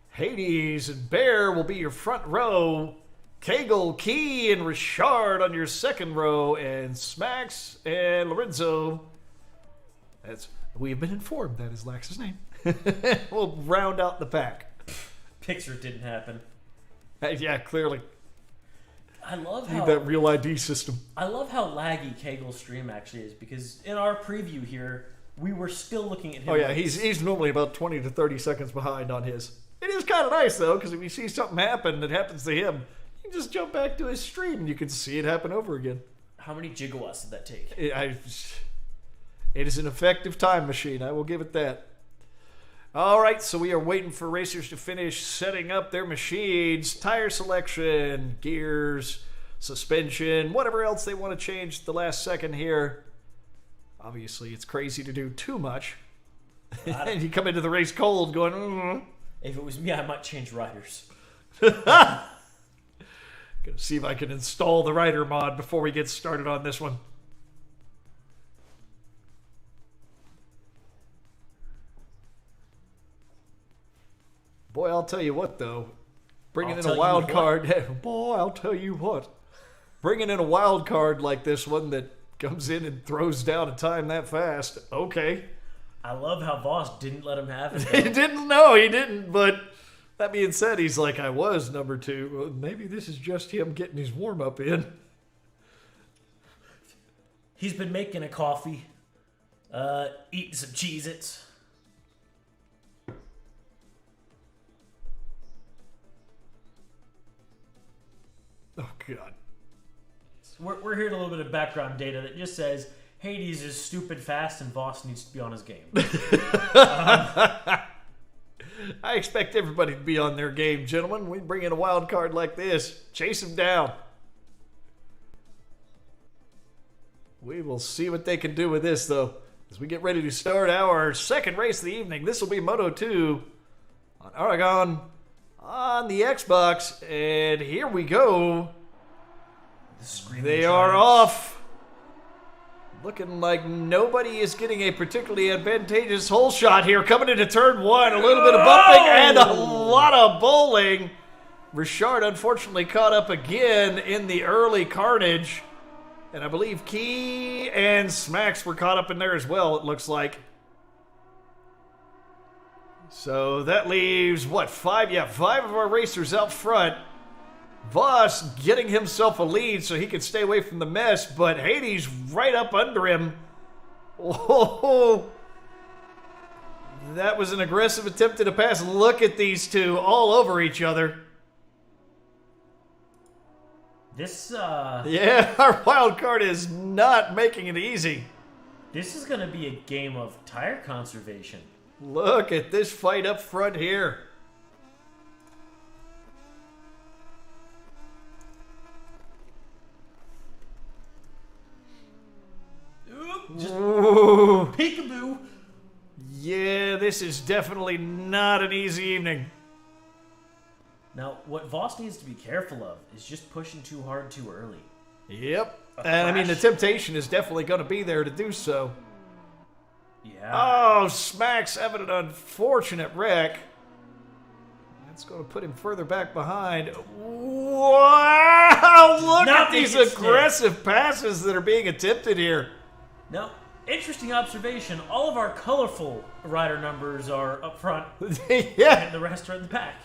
Hades, and Bear will be your front row. Cagle, Key, and Richard on your second row. And Smax and Lorenzo We've been informed that is Lax's name. We'll round out the pack.
Pixar didn't happen.
Yeah, clearly.
I love
Need
how
that real ID system.
I love how laggy Kegel's stream actually is, because in our preview here, we were still looking at him.
Oh yeah, he's normally about 20 to 30 seconds behind on his. It is kind of nice though, because if you see something happen that happens to him, you can just jump back to his stream and you can see it happen over again.
How many gigawatts did that take?
It is an effective time machine, I will give it that. All right, so we are waiting for racers to finish setting up their machines, tire selection, gears, suspension, whatever else they want to change at the last second here. Obviously, it's crazy to do too much. And you come into the race cold going,
If it was me, I might change riders.
Gonna see if I can install the rider mod before we get started on this one. Boy, I'll tell you what, though. Bringing in a wild card. Boy, I'll tell you what. Bringing in a wild card like this one that comes in and throws down a time that fast. Okay.
I love how Voss didn't let him have it.
He didn't know. He didn't. But that being said, he's like, I was number 2. Well, maybe this is just him getting his warm-up in.
He's been making a coffee, eating some Cheez-Its.
Oh, God.
We're hearing a little bit of background data that just says Hades is stupid fast and Voss needs to be on his game.
I expect everybody to be on their game, gentlemen. We bring in a wild card like this. Chase him down. We will see what they can do with this, though, as we get ready to start our second race of the evening. This will be Moto 2 on Aragon on the Xbox. And here we go. They are off. Looking like nobody is getting a particularly advantageous hole shot here. Coming into turn 1, a little bit of bumping and a lot of bowling. Richard unfortunately caught up again in the early carnage. And I believe Key and Smacks were caught up in there as well, it looks like. So that leaves, what, 5? Yeah, 5 of our racers out front. Voss getting himself a lead so he can stay away from the mess, but Hades right up under him. Oh, that was an aggressive attempt at a pass. Look at these two all over each other. Yeah, our wild card is not making it easy.
This is going to be a game of tire conservation.
Look at this fight up front here.
Just
Ooh.
peekaboo.
Yeah, this is definitely not an easy evening.
Now, what Voss needs to be careful of is just pushing too hard too early.
Yep. And I mean, the temptation is definitely going to be there to do so.
Yeah.
Oh, Smacks having an unfortunate wreck. That's going to put him further back behind. Wow! Look at these aggressive passes that are being attempted here.
Now, interesting observation. All of our colorful rider numbers are up front.
Yeah.
And the rest are in the back.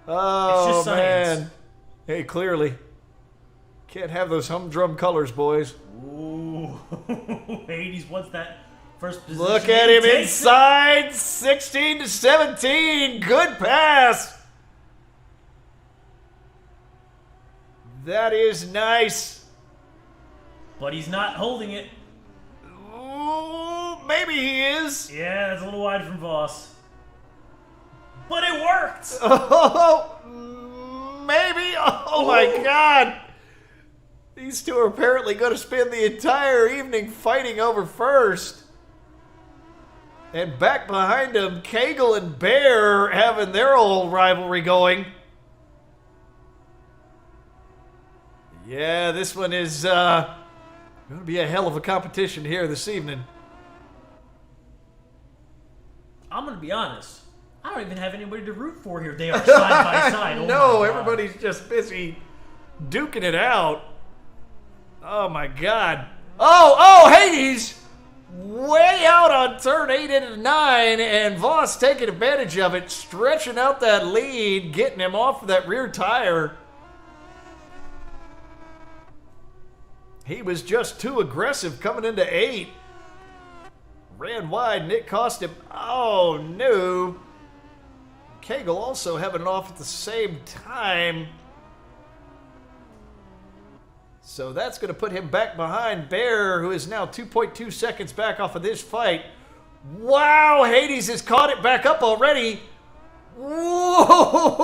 Oh,
it's just science.
Man. Hey, clearly. Can't have those humdrum colors, boys.
Ooh. Hades wants that first position.
Look at him inside. 16 to 17. Good pass. That is nice.
But he's not holding it.
Ooh, maybe he is.
Yeah, that's a little wide from Voss. But it worked!
Oh, maybe. Oh, my God. These two are apparently going to spend the entire evening fighting over first. And back behind them, Kegel and Bear having their old rivalry going. Yeah, this one is going to be a hell of a competition here this evening.
I'm going to be honest. I don't even have anybody to root for here. They are side by side. Oh
no, everybody's just busy duking it out. Oh, my God. Oh, Hades! Way on turn 8 into 9, and Voss taking advantage of it, stretching out that lead, getting him off of that rear tire. He was just too aggressive coming into 8. Ran wide, and it cost him. Oh, no. Cagle also having it off at the same time. So that's going to put him back behind Bear, who is now 2.2 seconds back off of this fight. Wow, Hades has caught it back up already. Whoa!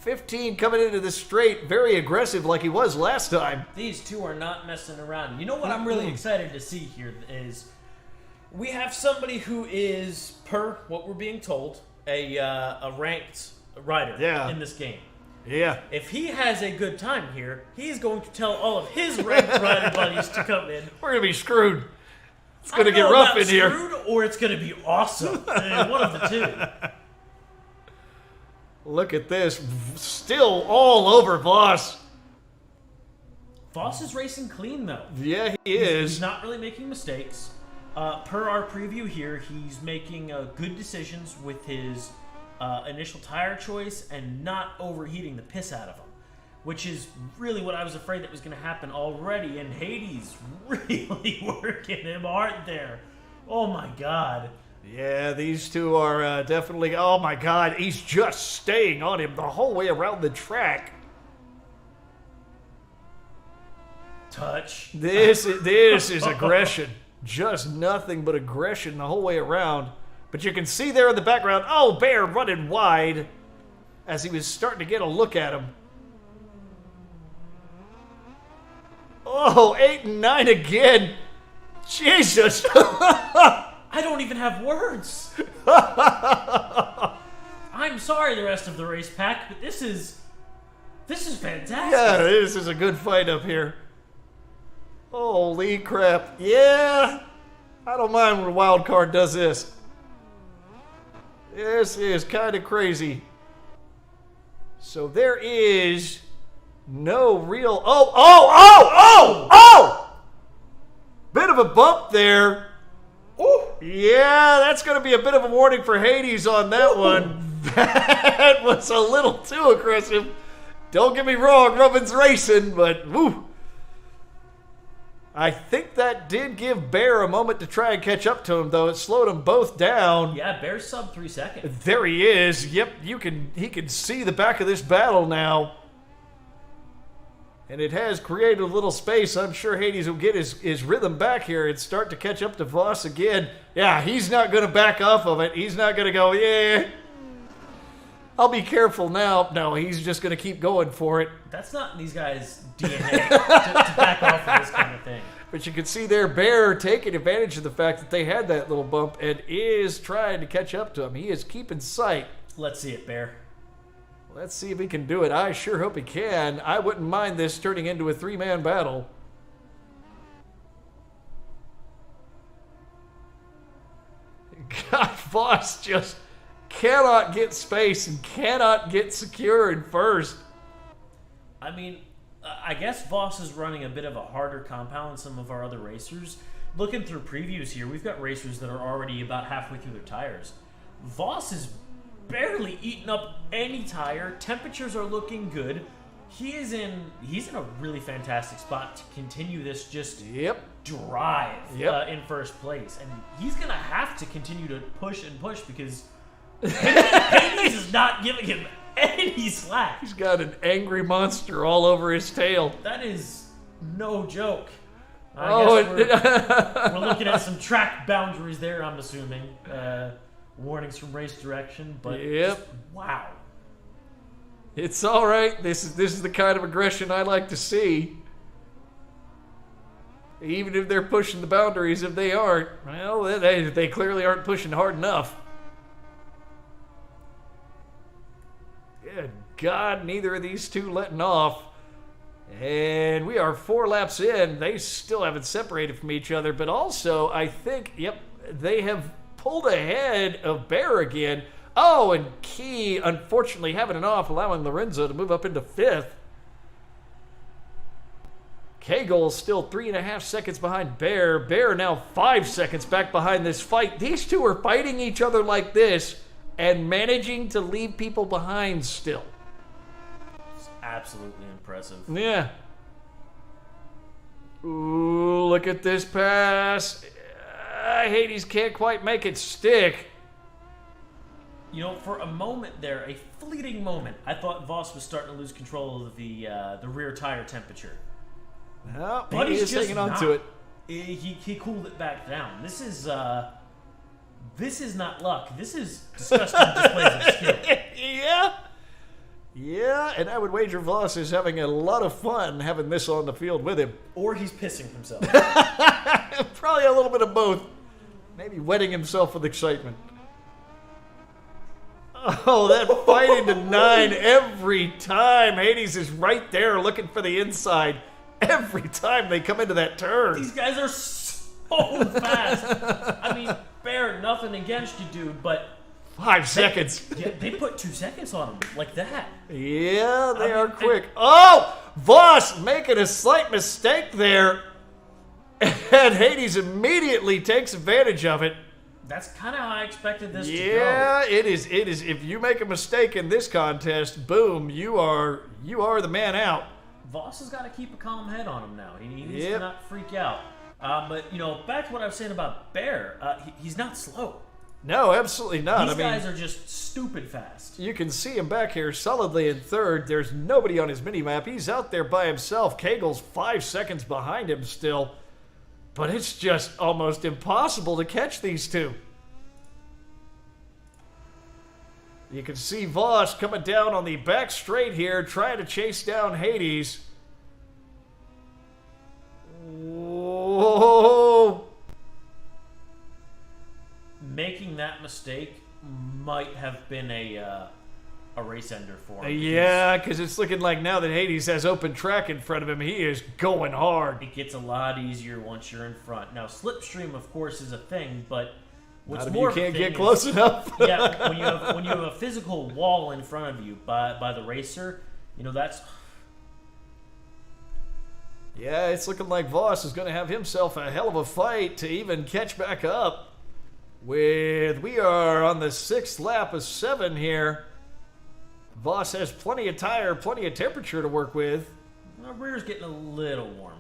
15 coming into the straight, very aggressive like he was last time.
These two are not messing around. You know what I'm really excited to see here is we have somebody who is, per what we're being told, a ranked rider in this game.
Yeah.
If he has a good time here, he's going to tell all of his ranked rider buddies to come in.
We're going to be screwed. It's going to get rough in here.
Screwed or it's going to be awesome. One of the two.
Look at this. Still all over Voss.
Voss is racing clean, though.
Yeah, he is.
He's not really making mistakes. Per our preview here, he's making good decisions with his initial tire choice and not overheating the piss out of him, which is really what I was afraid that was going to happen already. And Hades really working him hard there. Oh, my God.
Yeah, these two are definitely... Oh, my God. He's just staying on him the whole way around the track.
Touch.
This is aggression. Just nothing but aggression the whole way around. But you can see there in the background, oh, Bear running wide as he was starting to get a look at him. Oh, 8 and 9 again. Jesus.
I don't even have words. I'm sorry, the rest of the race pack, but this is fantastic.
Yeah, this is a good fight up here. Holy crap. Yeah. I don't mind when a wild card does this. This is kind of crazy. So there is no real... Oh! Bit of a bump there. Ooh. Yeah, that's going to be a bit of a warning for Hades on that one. That was a little too aggressive. Don't get me wrong, Robin's racing, but woo. I think that did give Bear a moment to try and catch up to him, though. It slowed them both down.
Yeah, Bear's sub 3 seconds.
There he is. Yep, he can see the back of this battle now. And it has created a little space. I'm sure Hades will get his rhythm back here and start to catch up to Voss again. Yeah, he's not going to back off of it. He's not going to go, yeah, I'll be careful now. No, he's just going to keep going for it.
That's not in these guys' DNA to back off of this kind of thing.
But you can see there Bear taking advantage of the fact that they had that little bump and is trying to catch up to him. He is keeping sight.
Let's see it, Bear.
Let's see if he can do it. I sure hope he can. I wouldn't mind this turning into a 3-man battle. God, Voss just cannot get space and cannot get secure in first.
I mean, I guess Voss is running a bit of a harder compound than some of our other racers. Looking through previews here, we've got racers that are already about halfway through their tires. Voss is barely eating up any tire. Temperatures are looking good. He's in a really fantastic spot to continue this drive in first place. And he's going to have to continue to push and push because Hades is not giving him any slack.
He's got an angry monster all over his tail.
That is no joke. I guess we're looking at some track boundaries there, I'm assuming. Warnings from race direction, but just, wow.
It's all right. This is the kind of aggression I like to see. Even if they're pushing the boundaries, if they aren't, well, they clearly aren't pushing hard enough. Good God, neither of these two letting off. And we are 4 laps in. They still haven't separated from each other, but also I think, they have pulled ahead of Bear again. Oh, and Key, unfortunately, having it off, allowing Lorenzo to move up into 5th. Kegel still 3.5 seconds behind Bear. Bear now 5 seconds back behind this fight. These two are fighting each other like this and managing to leave people behind still.
It's absolutely impressive.
Yeah. Ooh, look at this pass. Hades can't quite make it stick.
You know, for a moment there, a fleeting moment, I thought Voss was starting to lose control of the rear tire temperature.
No,
But
he
he's
is
just
hanging on
not.
to it.
He cooled it back down. This is not luck. This is disgusting displays of skill.
Yeah, and I would wager Voss is having a lot of fun having this on the field with him.
Or he's pissing himself.
Probably a little bit of both. Maybe wetting himself with excitement. Oh, that fight into 9 every time. Hades is right there looking for the inside every time they come into that turn.
These guys are so fast. I mean, Bear, nothing against you, dude, but
5 seconds.
yeah, they put 2 seconds on him like that.
Yeah, they are quick. Oh, Voss making a slight mistake there. And Hades immediately takes advantage of it.
That's kind of how I expected this to go.
Yeah, it is. It is. If you make a mistake in this contest, boom, you are the man out.
Voss has got to keep a calm head on him now. He needs to
Yep.
not freak out. But, you know, back to what I was saying about Bear, he's not slow.
No, absolutely not.
These
I mean,
guys are just stupid fast.
you can see him back here solidly in third. There's nobody on his mini-map. He's out there by himself. Kegel's 5 seconds behind him still. But it's just almost impossible to catch these two. You can see Voss coming down on the back straight here, trying to chase down Hades. Whoa!
Making that mistake might have been a race ender for him.
Yeah, because it's looking like now that Hades has open track in front of him, he is going hard.
It gets a lot easier once you're in front. Now, slipstream, of course, is a thing, but what's
Not if
more
you can't
of a thing
get close enough.
yeah, when you have a physical wall in front of you by the racer, you know that's.
Yeah, it's looking like Voss is going to have himself a hell of a fight to even catch back up. We are on the 6th lap of 7 here. Voss has plenty of tire, plenty of temperature to work with.
Our rear's getting a little warm.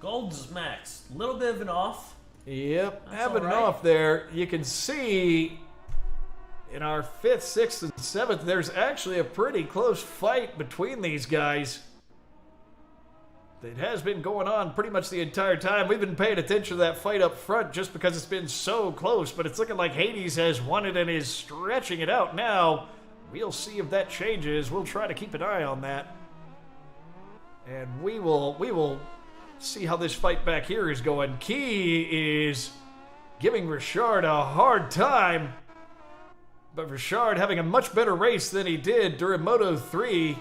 Gold's max. A little bit of an off.
Yep,
That's
having
all
an
right.
off there. You can see in our 5th, 6th, and 7th, there's actually a pretty close fight between these guys. It has been going on pretty much the entire time. We've been paying attention to that fight up front just because it's been so close, but it's looking like Hades has won it and is stretching it out now. We'll see if that changes. We'll try to keep an eye on that. And we will see how this fight back here is going. Key is giving Richard a hard time, but Richard having a much better race than he did during Moto 3.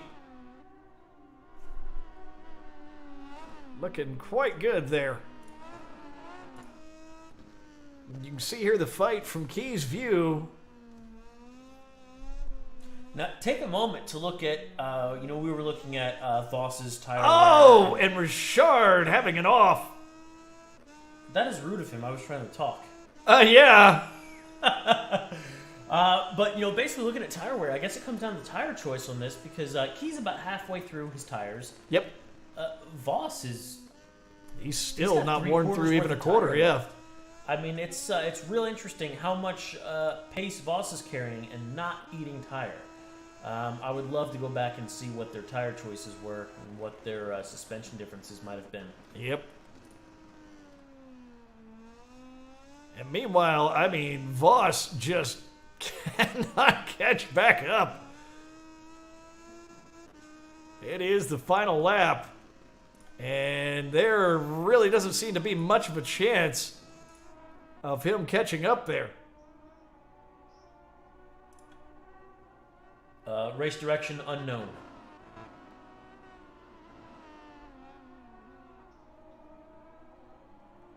Looking quite good there. You can see here the fight from Key's view.
Now, take a moment to look at, we were looking at Voss's tire.
Oh, and Richard having an off.
That is rude of him. I was trying to talk.
Yeah.
But, basically looking at tire wear, I guess it comes down to tire choice on this because Key's about halfway through his tires.
Yep.
Voss is...
He's still
got
not
3/4
worn through even a
worth of
quarter,
tire.
yeah.
I mean, it's real interesting how much pace Voss is carrying and not eating tire. I would love to go back and see what their tire choices were and what their suspension differences might have been.
Yep. And meanwhile, I mean, Voss just cannot catch back up. It is the final lap. And there really doesn't seem to be much of a chance of him catching up there.
Race direction unknown.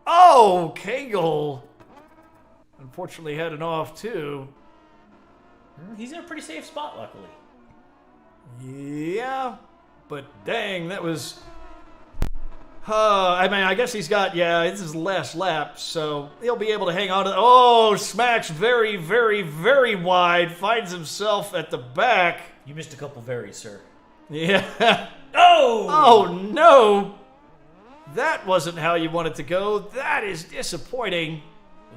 Oh, Kegel unfortunately had an off too.
He's in a pretty safe spot, luckily.
Yeah, but dang, that was... I mean, I guess he's got, this is his last lap, so he'll be able to hang on to... Oh, smacks very, very, very wide. Finds himself at the back.
You missed a couple very, sir.
Yeah.
Oh!
Oh, no. That wasn't how you wanted to go. That is disappointing.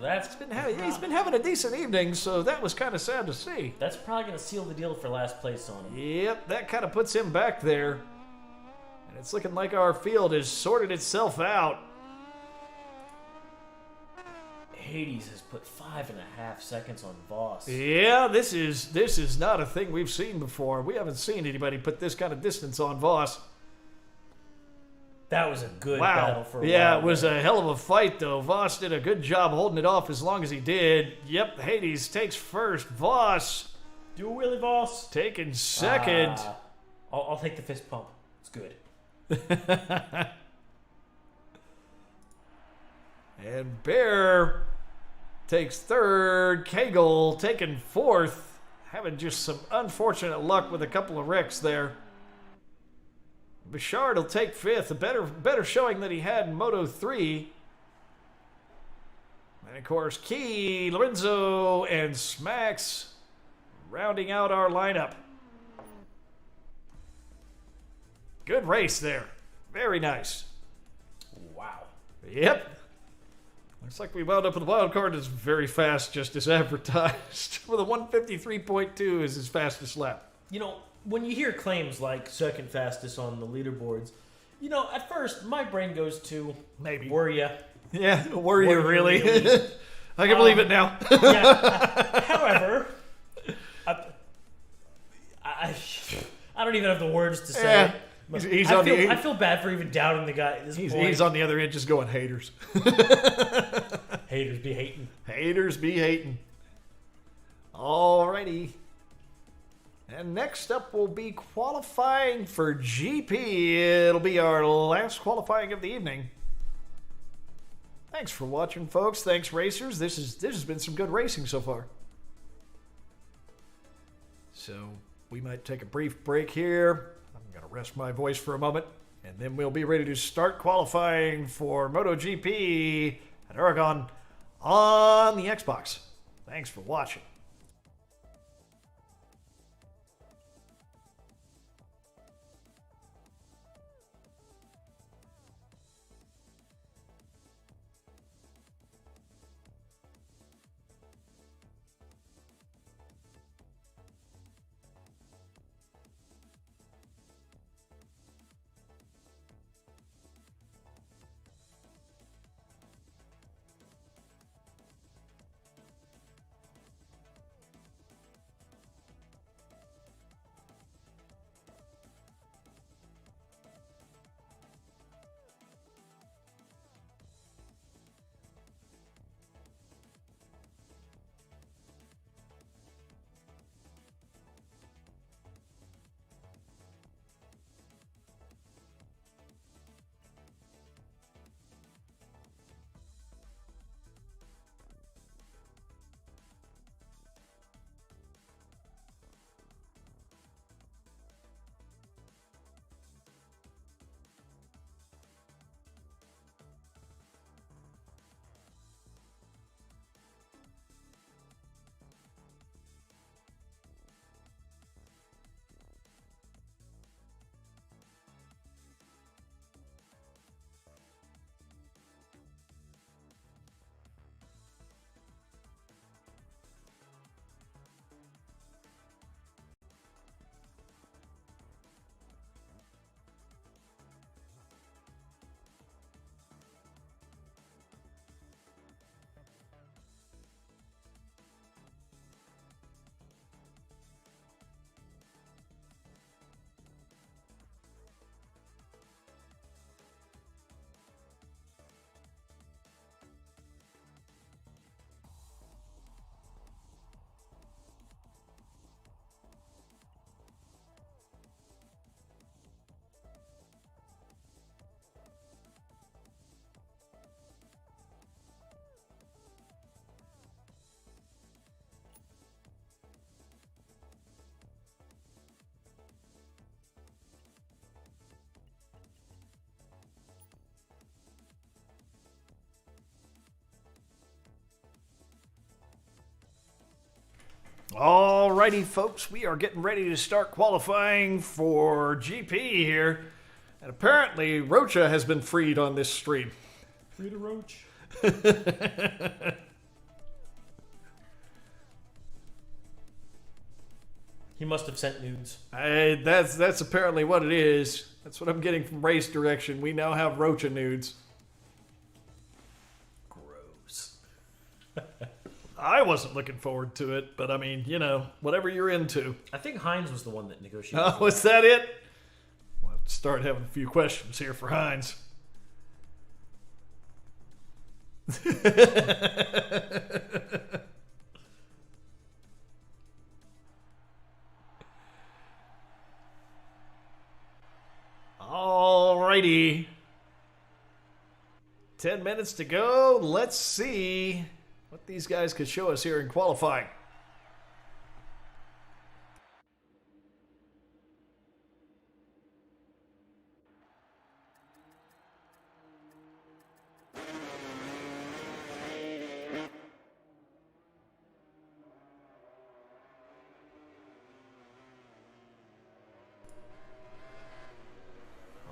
Well,
He's been having a decent evening, so that was kind of sad to see.
That's probably going to seal the deal for last place on him.
Yep, that kind of puts him back there. And it's looking like our field has sorted itself out.
Hades has put 5.5 seconds on Voss.
Yeah, this is not a thing we've seen before. We haven't seen anybody put this kind of distance on Voss.
That was a good battle for a while.
Yeah, it was a hell of a fight, though. Voss did a good job holding it off as long as he did. Yep, Hades takes first. Voss.
Do a wheelie, Voss.
Taking second.
I'll take the fist pump. It's good.
And Bear takes third. Kegel taking fourth. Having just some unfortunate luck with a couple of wrecks there. Bouchard will take fifth. A better showing than he had in Moto 3. And of course, Key, Lorenzo, and Smacks rounding out our lineup. Good race there. Very nice.
Wow.
Yep. Looks like we wound up with a wild card that's very fast, just as advertised. With a 153.2 is his fastest lap.
You know, when you hear claims like second fastest on the leaderboards, you know, at first my brain goes to
Maybe.
were ya?
Yeah, were you really?
really?
I can believe it now.
Yeah. However, I don't even have the words to say.
Yeah.
It. I feel bad for even doubting the guy at this point.
He's on the other end just going haters.
Haters be hating.
Haters be hating. Alrighty. And next up will be qualifying for GP. It'll be our last qualifying of the evening. Thanks for watching, folks. Thanks, racers. This has been some good racing so far. So we might take a brief break here. I'm going to rest my voice for a moment, and then we'll be ready to start qualifying for MotoGP at Aragon on the Xbox. Thanks for watching. Alrighty, folks, we are getting ready to start qualifying for GP here. And apparently, Rocha has been freed on this stream.
Free to roach. He must have sent nudes.
That's apparently what it is. That's what I'm getting from Race Direction. We now have Rocha nudes.
Gross.
I wasn't looking forward to it, but I mean, you know, whatever you're into.
I think Hines was the one that negotiated.
Oh, is that it? We'll have to start having a few questions here for Hines. Alrighty. 10 minutes to go. Let's see what these guys could show us here in qualifying.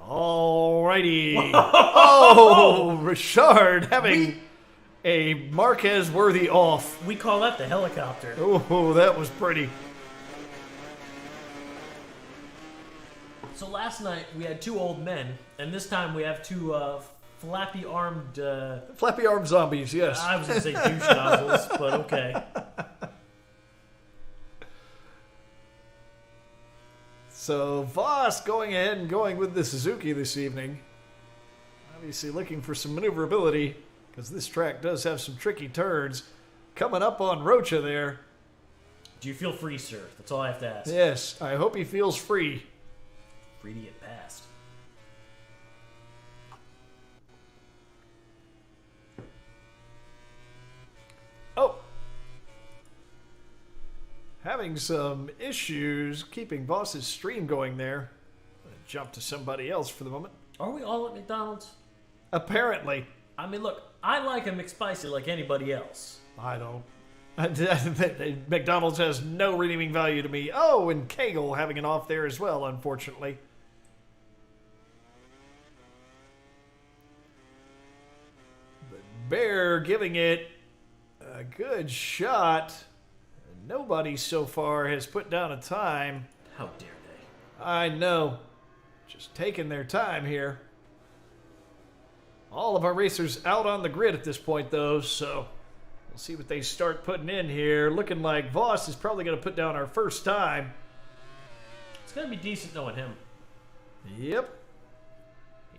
Alrighty. Oh, Richard having a Marquez-worthy off.
We call that the helicopter.
Oh, that was pretty.
So last night we had two old men, and this time we have two flappy-armed...
Flappy-armed zombies, yes.
I was going to say douche nozzles, but okay.
So Voss going ahead and going with the Suzuki this evening. Obviously looking for some maneuverability, because this track does have some tricky turns. Coming up on Rocha there.
Do you feel free, sir? That's all I have to ask.
Yes, I hope he feels free.
Free to get past.
Oh! Having some issues keeping Voss's stream going there. Jump to somebody else for the moment.
Are we all at McDonald's?
Apparently.
I mean, look, I like a McSpicy like anybody else.
I don't. McDonald's has no redeeming value to me. Oh, and Kegel having an off there as well, unfortunately. But Bear giving it a good shot. Nobody so far has put down a time.
How dare they?
I know. Just taking their time here. All of our racers out on the grid at this point, though, so we'll see what they start putting in here. Looking like Voss is probably going to put down our first time.
It's going to be decent knowing him.
Yep.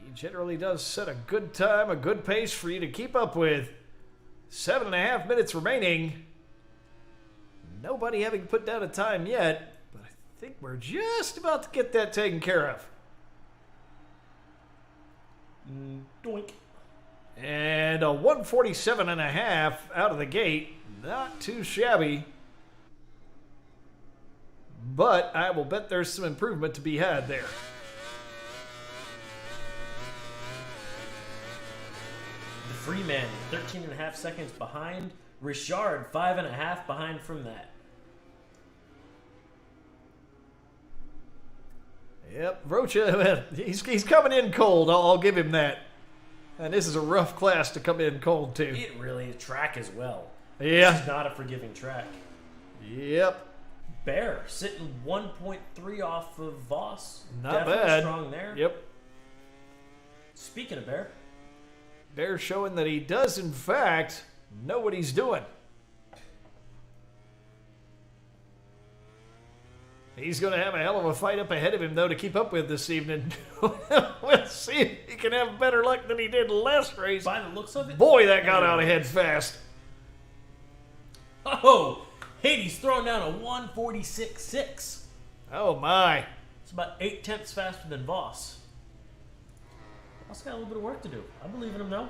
He generally does set a good time, a good pace for you to keep up with. 7.5 minutes remaining. Nobody having put down a time yet, but I think we're just about to get that taken care of.
Doink.
And a 147.5 out of the gate. Not too shabby. But I will bet there's some improvement to be had there.
The free man, 13.5 seconds behind. Richard, 5.5 behind from that.
Yep, Rocha, he's coming in cold. I'll give him that. And this is a rough class to come in cold, too.
It really is track as well.
Yeah.
This is not a forgiving track.
Yep.
Bear sitting 1.3 off of Voss.
Not
Definitely
bad.
Strong there.
Yep.
Speaking of Bear.
Bear showing that he does, in fact, know what he's doing. He's going to have a hell of a fight up ahead of him, though, to keep up with this evening. We'll see if he can have better luck than he did last race.
By the looks of it.
Boy, that got out ahead fast.
Oh, Hades throwing down a 146.6.
Oh, my.
It's about 0.8 faster than Voss. Voss got a little bit of work to do. I believe in him, though.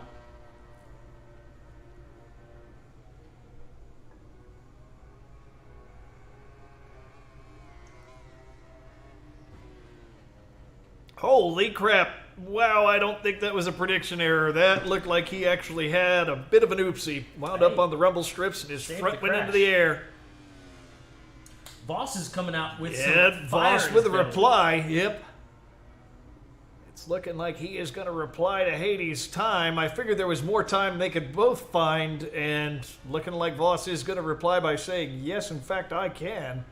Holy crap. Wow, I don't think that was a prediction error. That looked like he actually had a bit of an oopsie. Wound up on the rumble strips and his
Saved
front
the
went into
crash.
the air.
Voss is coming out with
Yeah,
some fire.
Voss
in
with a
his belly.
reply. Yep. It's looking like he is going to reply to Hades' time. I figured there was more time they could both find, and looking like Voss is going to reply by saying, yes, in fact, I can.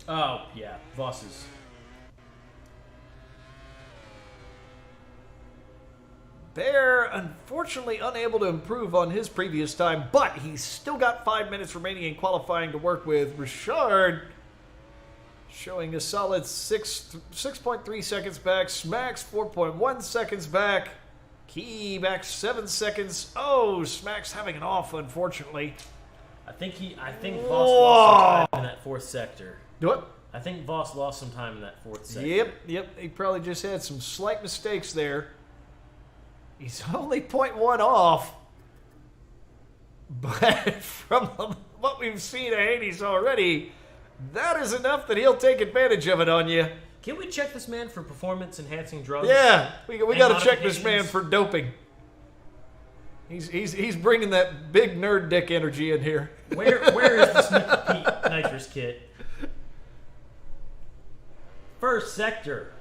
Oh, yeah. Voss is...
Bear, unfortunately unable to improve on his previous time, but he's still got 5 minutes remaining in qualifying to work with. Richard showing a solid 6.3 seconds back. Smacks 4.1 seconds back. Key back 7 seconds. Oh, Smacks having an off, unfortunately.
I think Voss lost some time in that fourth sector.
What?
I think Voss lost some time in that fourth sector.
Yep. He probably just had some slight mistakes there. He's only 0.1 off. But from what we've seen of Hades already, that is enough that he'll take advantage of it on you.
Can we check this man for performance-enhancing drugs?
Yeah, we got to check this man
modifications?
for doping. He's bringing that big nerd dick energy in here.
Where is this Pete nitrous kit? First sector.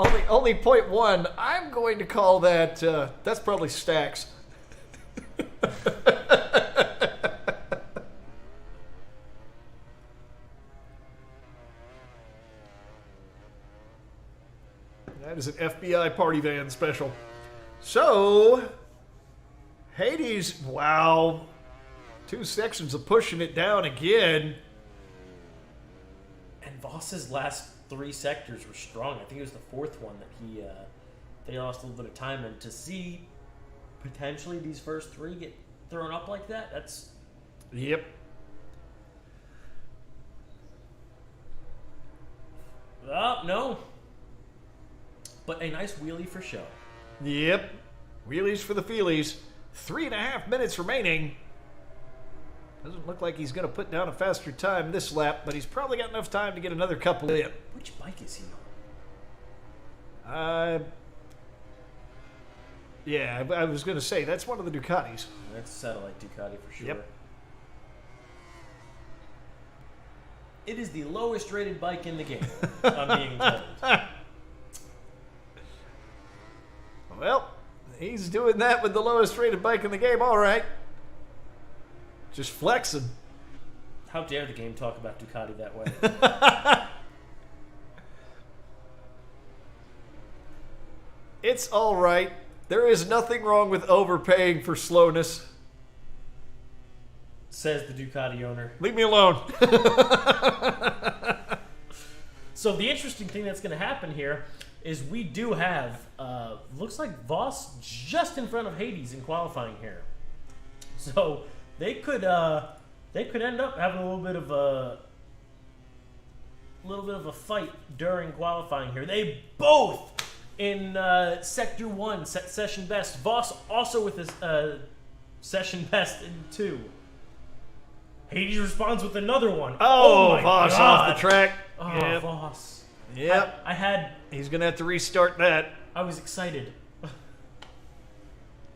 Only 0.1. I'm going to call that, that's probably Stacks. That is an FBI party van special. So, Hades, wow. 2 sections of pushing it down again.
And Voss's last 3 sectors were strong. I think it was the fourth one that they lost a little bit of time in. To see potentially these first 3 get thrown up like that, that's...
Yep.
Oh, no. But a nice wheelie for show.
Yep. Wheelies for the feelies. 3.5 minutes remaining. Doesn't look like he's going to put down a faster time this lap, but he's probably got enough time to get another couple in.
Which bike is he on?
Yeah, I was going to say, that's one of the Ducatis.
That's a satellite Ducati for sure.
Yep.
It is the lowest rated bike in the game, I'm being told.
Well, he's doing that with the lowest rated bike in the game, all right. Just flexing.
How dare the game talk about Ducati that way?
It's all right. There is nothing wrong with overpaying for slowness.
Says the Ducati owner.
Leave me alone.
So the interesting thing that's going to happen here is we do have, looks like Voss just in front of Hades in qualifying here. So they could end up having a little bit of a fight during qualifying here. They both in Sector 1 set session best. Voss also with his session best in 2. Hades responds with another one.
Oh,
my
Voss
God.
off the track.
Oh,
Yep.
Voss.
Yep. He's going to have to restart that.
I was excited.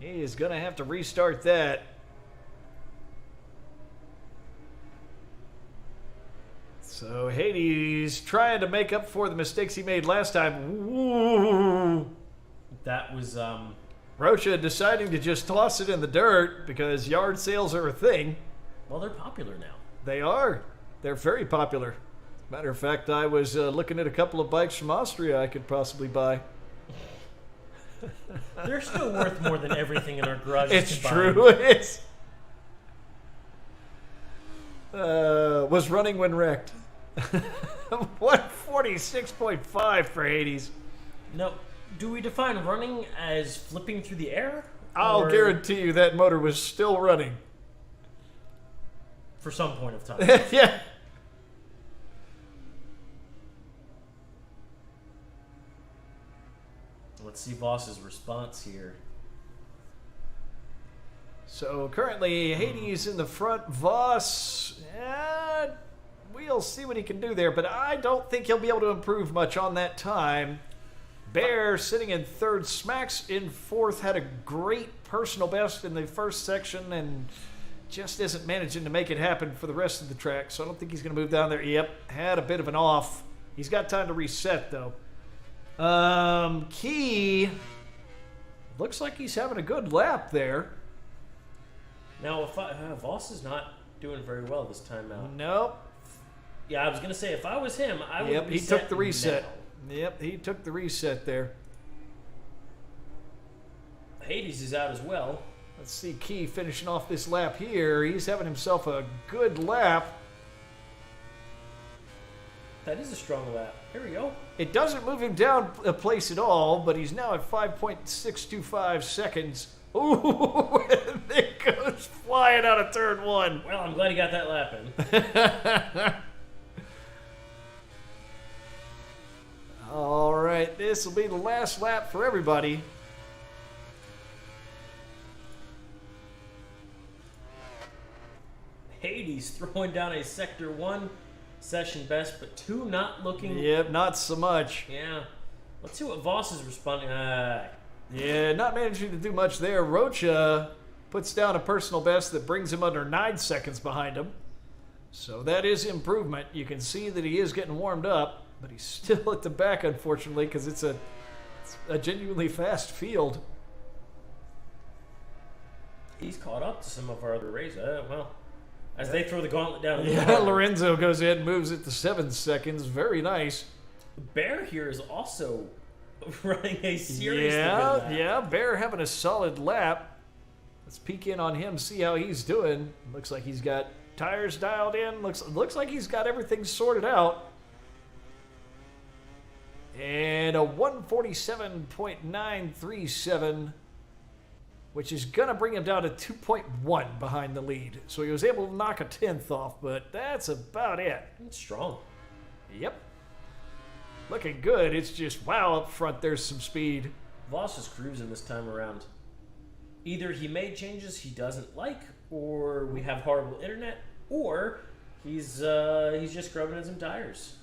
He is going to have to restart that. So Hades trying to make up for the mistakes he made last time. Ooh.
That was
Rocha deciding to just toss it in the dirt because yard sales are a thing.
well, they're popular now.
They are. They're very popular. Matter of fact, I was looking at a couple of bikes from Austria I could possibly buy.
They're still worth more than everything in our garage.
It's
combined.
true. It's was running when wrecked. 146.5 for Hades.
No, do we define running as flipping through the air?
I'll
Or
guarantee you that motor was still running.
for some point of time.
Yeah.
Let's see Voss's response here.
So currently Hades in the front. Voss, we'll see what he can do there, but I don't think he'll be able to improve much on that time. Bear sitting in third, Smacks in fourth, had a great personal best in the first section and just isn't managing to make it happen for the rest of the track, so I don't think he's going to move down there. Yep, had a bit of an off. He's got time to reset, though. Key, looks like he's having a good lap there.
Now, Voss is not doing very well this time out.
Nope.
Yeah, I was going to say, if I was him, I would
Yep, he took the reset.
now.
Yep, he took the reset there.
Hades is out as well.
Let's see Key finishing off this lap here. He's having himself a good lap.
That is a strong lap. Here we go.
It doesn't move him down a place at all, but he's now at 5.625 seconds. Ooh, and it goes flying out of turn one.
Well, I'm glad he got that lap in.
All right, this will be the last lap for everybody.
Hades throwing down a Sector 1 session best, but 2 not looking...
Yep, not so much.
Yeah. Let's see what Voss is responding.
Yeah, not managing to do much there. Rocha puts down a personal best that brings him under 9 seconds behind him. So that is improvement. You can see that he is getting warmed up, but he's still at the back, unfortunately, because it's a genuinely fast field.
He's caught up to some of our other races. Well, as they throw the gauntlet down.
Yeah, Lorenzo goes in, moves it to 7 seconds. Very nice.
Bear here is also running a serious
Yeah, Bear having a solid lap. Let's peek in on him, see how he's doing. Looks like he's got tires dialed in. Looks like he's got everything sorted out. And a 147.937, which is going to bring him down to 2.1 behind the lead. So he was able to knock a 10th off, but that's about it.
It's strong.
Yep. Looking good. It's just, wow, up front there's some speed.
Voss is cruising this time around. Either he made changes he doesn't like, or we have horrible internet, or he's just scrubbing in some tires.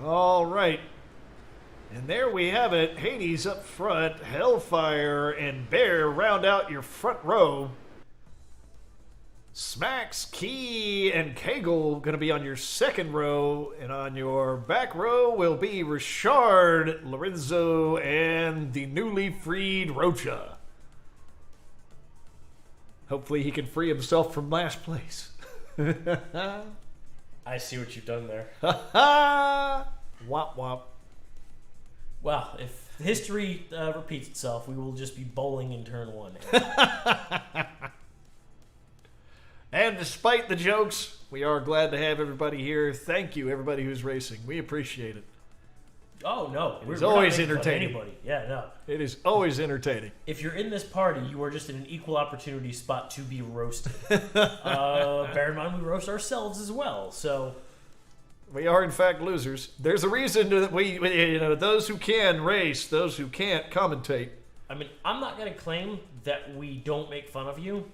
All right. And there we have it. Hades up front. Hellfire and Bear round out your front row. Smacks, Key, and Kegel going to be on your second row. And on your back row will be Richard, Lorenzo, and the newly freed Rocha. Hopefully he can free himself from last place.
I see what you've done there.
Womp womp.
Well, if history repeats itself, we will just be bowling in turn 1.
And despite the jokes, we are glad to have everybody here. Thank you, everybody who's racing. We appreciate it.
Oh, no.
It's always
not making fun of
entertaining.
Anybody. Yeah, no.
It is always entertaining.
If you're in this party, you are just in an equal opportunity spot to be roasted. Bear in mind, we roast ourselves as well, so...
We are, in fact, losers. There's a reason that we those who can race, those who can't commentate.
I mean, I'm not going to claim that we don't make fun of you,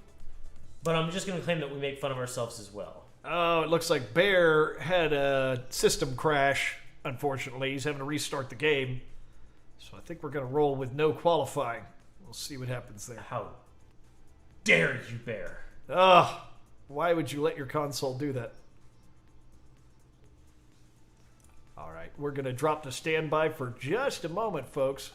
but I'm just going to claim that we make fun of ourselves as well.
Oh, it looks like Bear had a system crash, unfortunately. He's having to restart the game. So I think we're going to roll with no qualifying. We'll see what happens there.
How dare you, Bear?
Ugh, why would you let your console do that? All right, we're going to drop to standby for just a moment, folks,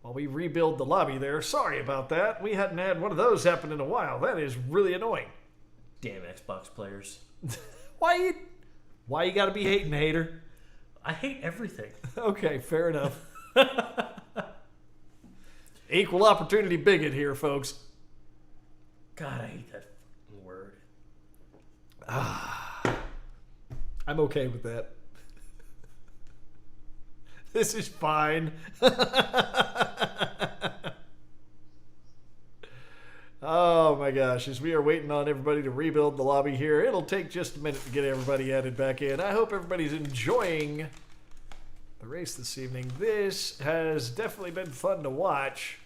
while we rebuild the lobby there. Sorry about that. We hadn't had one of those happen in a while. That is really annoying.
Damn Xbox players.
Why you got to be hating, hater?
I hate everything.
Okay, fair enough. Equal opportunity bigot here, folks.
God, I hate that fucking word.
I'm okay with that. This is fine. Oh my gosh, as we are waiting on everybody to rebuild the lobby here, it'll take just a minute to get everybody added back in. I hope everybody's enjoying the race this evening. This has definitely been fun to watch.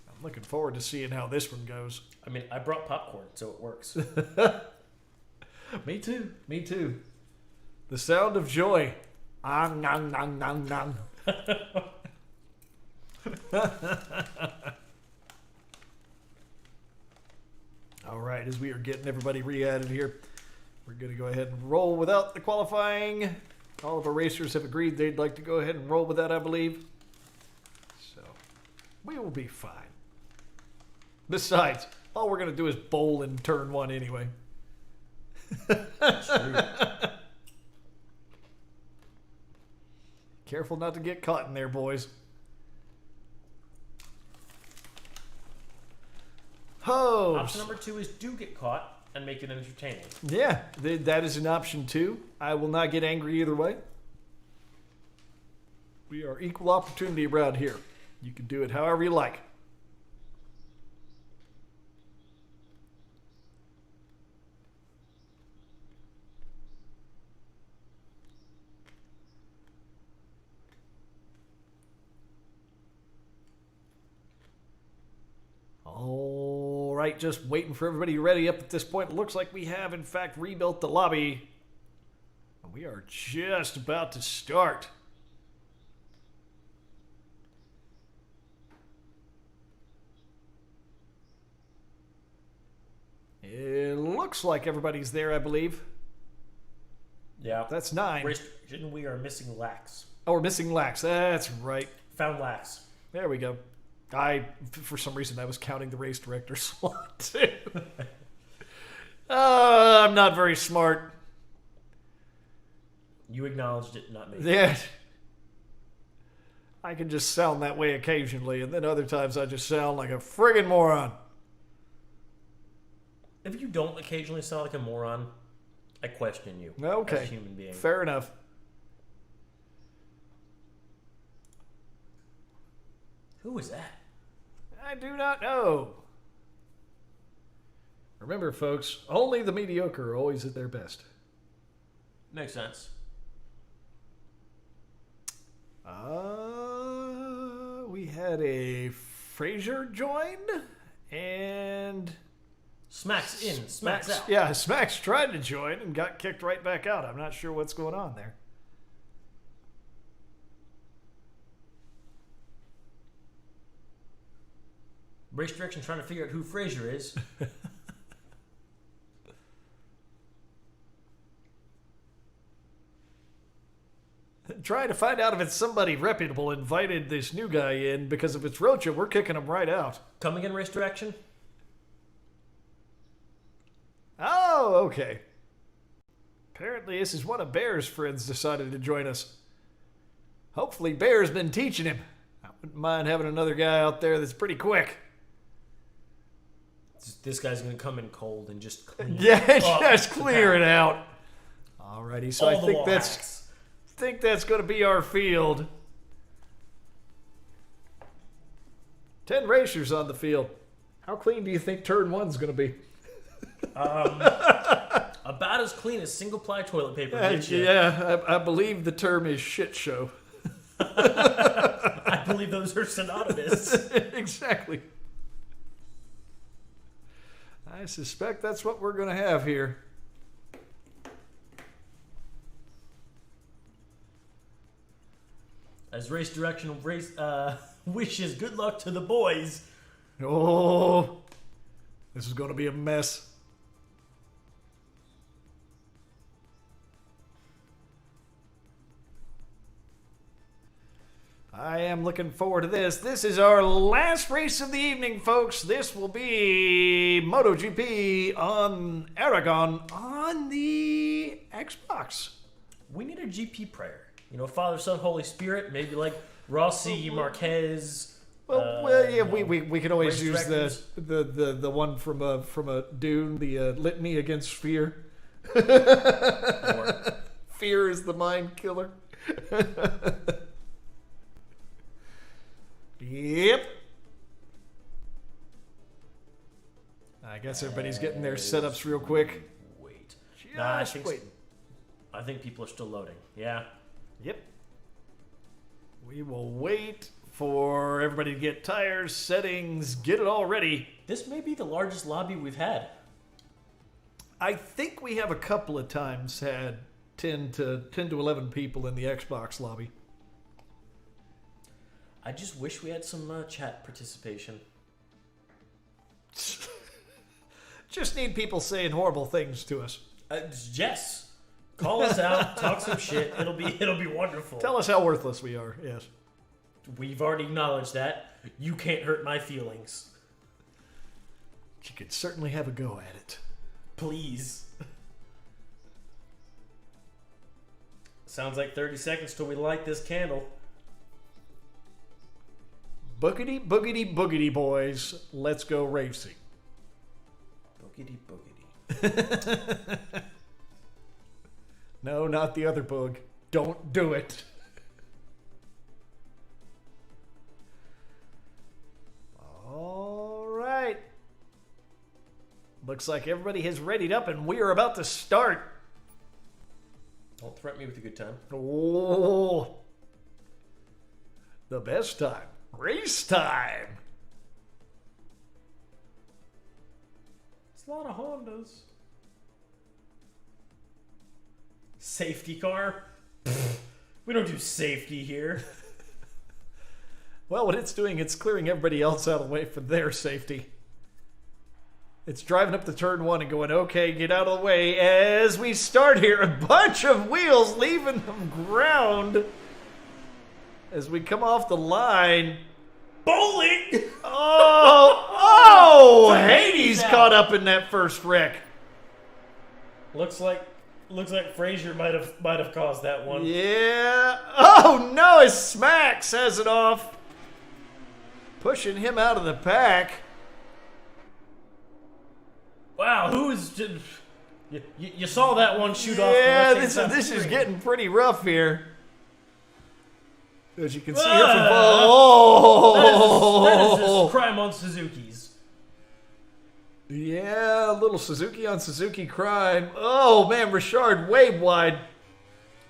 I'm looking forward to seeing how this one goes.
I mean, I brought popcorn, so it works.
Me too. The sound of joy. Ang, nang, nang, nang, nang. All right, as we are getting everybody re-added here, we're going to go ahead and roll without the qualifying. All of our racers have agreed they'd like to go ahead and roll with that, I believe. So, we will be fine. Besides, all we're going to do is bowl in turn 1 anyway.
True.
Careful not to get caught in there, boys. Ho!
Option number 2 is do get caught and make it entertaining.
Yeah, that is an option too. I will not get angry either way. We are equal opportunity around here. You can do it however you like. All right, just waiting for everybody ready up at this point. It looks like we have, in fact, rebuilt the lobby. We are just about to start. It looks like everybody's there, I believe.
Yeah.
That's 9.
We are missing lax.
Oh, we're missing lax. That's right.
Found lax.
There we go. For some reason, I was counting the race director slot, too. I'm not very smart.
You acknowledged it, not me.
Yeah. I can just sound that way occasionally, and then other times I just sound like a friggin' moron.
If you don't occasionally sound like a moron, I question you
Okay.
as a human being.
Fair enough.
Who was that?
I do not know. Remember, folks, only the mediocre are always at their best.
Makes sense.
We had a Fraser joined, and
Smacks in, smacks out.
Yeah, Smacks tried to join and got kicked right back out. I'm not sure what's going on there.
Race direction trying to figure out who Fraser is.
Trying to find out if it's somebody reputable invited this new guy in, because if it's Rocha, we're kicking him right out.
Come again, race direction?
Oh, okay. Apparently this is one of Bear's friends decided to join us. Hopefully Bear's been teaching him. I wouldn't mind having another guy out there that's pretty quick.
This guy's going to come in cold and just clean
just clear it out. Alrighty, so I think that's going to be our field. 10 racers on the field. How clean do you think turn 1's going to be?
About as clean as single-ply toilet paper gets you.
Yeah, I believe the term is shit show.
I believe those are synonymous.
Exactly. I suspect that's what we're going to have here.
As race direction wishes good luck to the boys.
Oh, this is going to be a mess. I am looking forward to this. This is our last race of the evening, folks. This will be MotoGP on Aragon on the Xbox.
We need a GP prayer. You know, Father, Son, Holy Spirit. Maybe like Rossi, Marquez.
Well, yeah, we can always use
directors.
the one from a Dune, the litany against fear. Fear is the mind killer. Yep. I guess everybody's getting their setups real quick.
Wait.
Just wait.
I think people are still loading. Yeah.
Yep. We will wait for everybody to get tires, settings, get it all ready.
This may be the largest lobby we've had.
I think we have a couple of times had 10 to 11 people in the Xbox lobby.
I just wish we had some chat participation.
Just need people saying horrible things to us.
Yes. Call us out, talk some shit. It'll be wonderful.
Tell us how worthless we are. Yes.
We've already acknowledged that. You can't hurt my feelings.
You could certainly have a go at it.
Please. Sounds like 30 seconds till we light this candle.
Boogity, boogity, boogity, boys. Let's go racing.
Boogity, boogity.
No, not the other boog. Don't do it. All right. Looks like everybody has readied up and we are about to start.
Don't threaten me with a good time.
Oh, the best time. Race time.
It's a lot of Hondas. Safety car? We don't do safety here.
Well, what it's doing, it's clearing everybody else out of the way for their safety. It's driving up to turn one and going, okay, get out of the way as we start here. A bunch of wheels leaving the ground as we come off the line.
Bowling!
Oh, Hades caught up in that first wreck.
Looks like Frazier might have caused that one.
Yeah. Oh no, his Smacks has it off. Pushing him out of the pack.
Wow, you saw that one shoot off the
Yeah,
left-hand side of the
this is
screen.
getting pretty rough here. As you can see here from oh,
that is just crime on Suzuki's.
Yeah, a little Suzuki on Suzuki crime. Oh man, Richard way wide.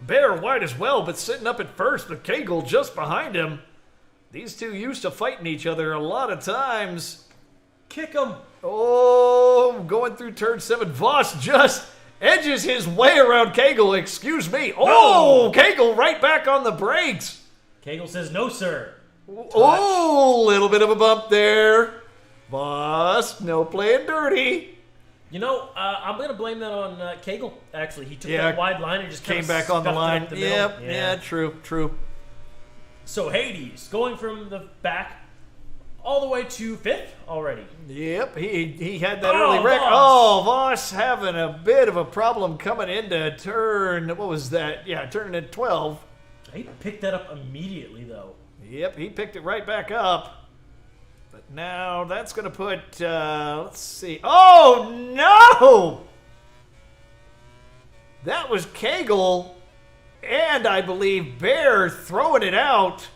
Bear wide as well, but sitting up at first with Cagle just behind him. These two used to fighting each other a lot of times.
Kick him.
Oh, going through turn 7. Voss just edges his way around Cagle. Excuse me. Oh, no. Cagle right back on the brakes.
Cagle says, no, sir.
Oh, little bit of a bump there. Voss, no playing dirty.
You know, I'm going to blame that on Cagle, actually. He took that wide line and just
came back on the line.
Yep,
yeah, true.
So Hades, going from the back all the way to 5th already.
Yep, he had that early wreck. Voss having a bit of a problem coming into turn, what was that? Yeah, turning at 12.
He picked that up immediately, though.
Yep, he picked it right back up. But now that's going to put, let's see. Oh, no! That was Cagle and I believe Bear throwing it out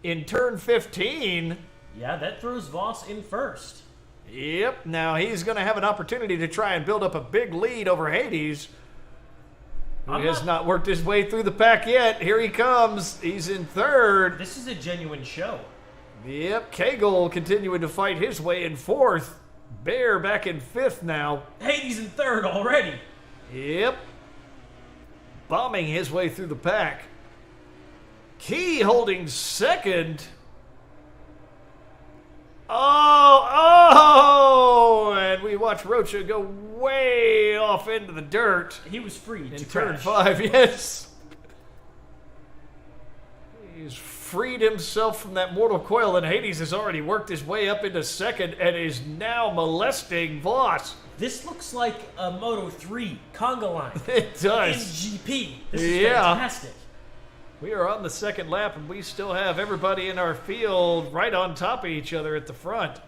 in turn 15.
Yeah, that throws Voss in first.
Yep, now he's going to have an opportunity to try and build up a big lead over Hades, who has not worked his way through the pack yet. Here he comes. He's in third.
This is a genuine show.
Yep, Cagle continuing to fight his way in fourth. Bear back in fifth now.
Hades in third already.
Yep. Bombing his way through the pack. Key holding second. Oh, and we watch Rocha go way off into the dirt.
He was free
in
to
turn
crash.
5, yes. He's freed himself from that mortal coil, and Hades has already worked his way up into second and is now molesting Voss.
This looks like a Moto 3 conga line.
It does.
In GP. This is fantastic.
We are on the second lap, and we still have everybody in our field right on top of each other at the front.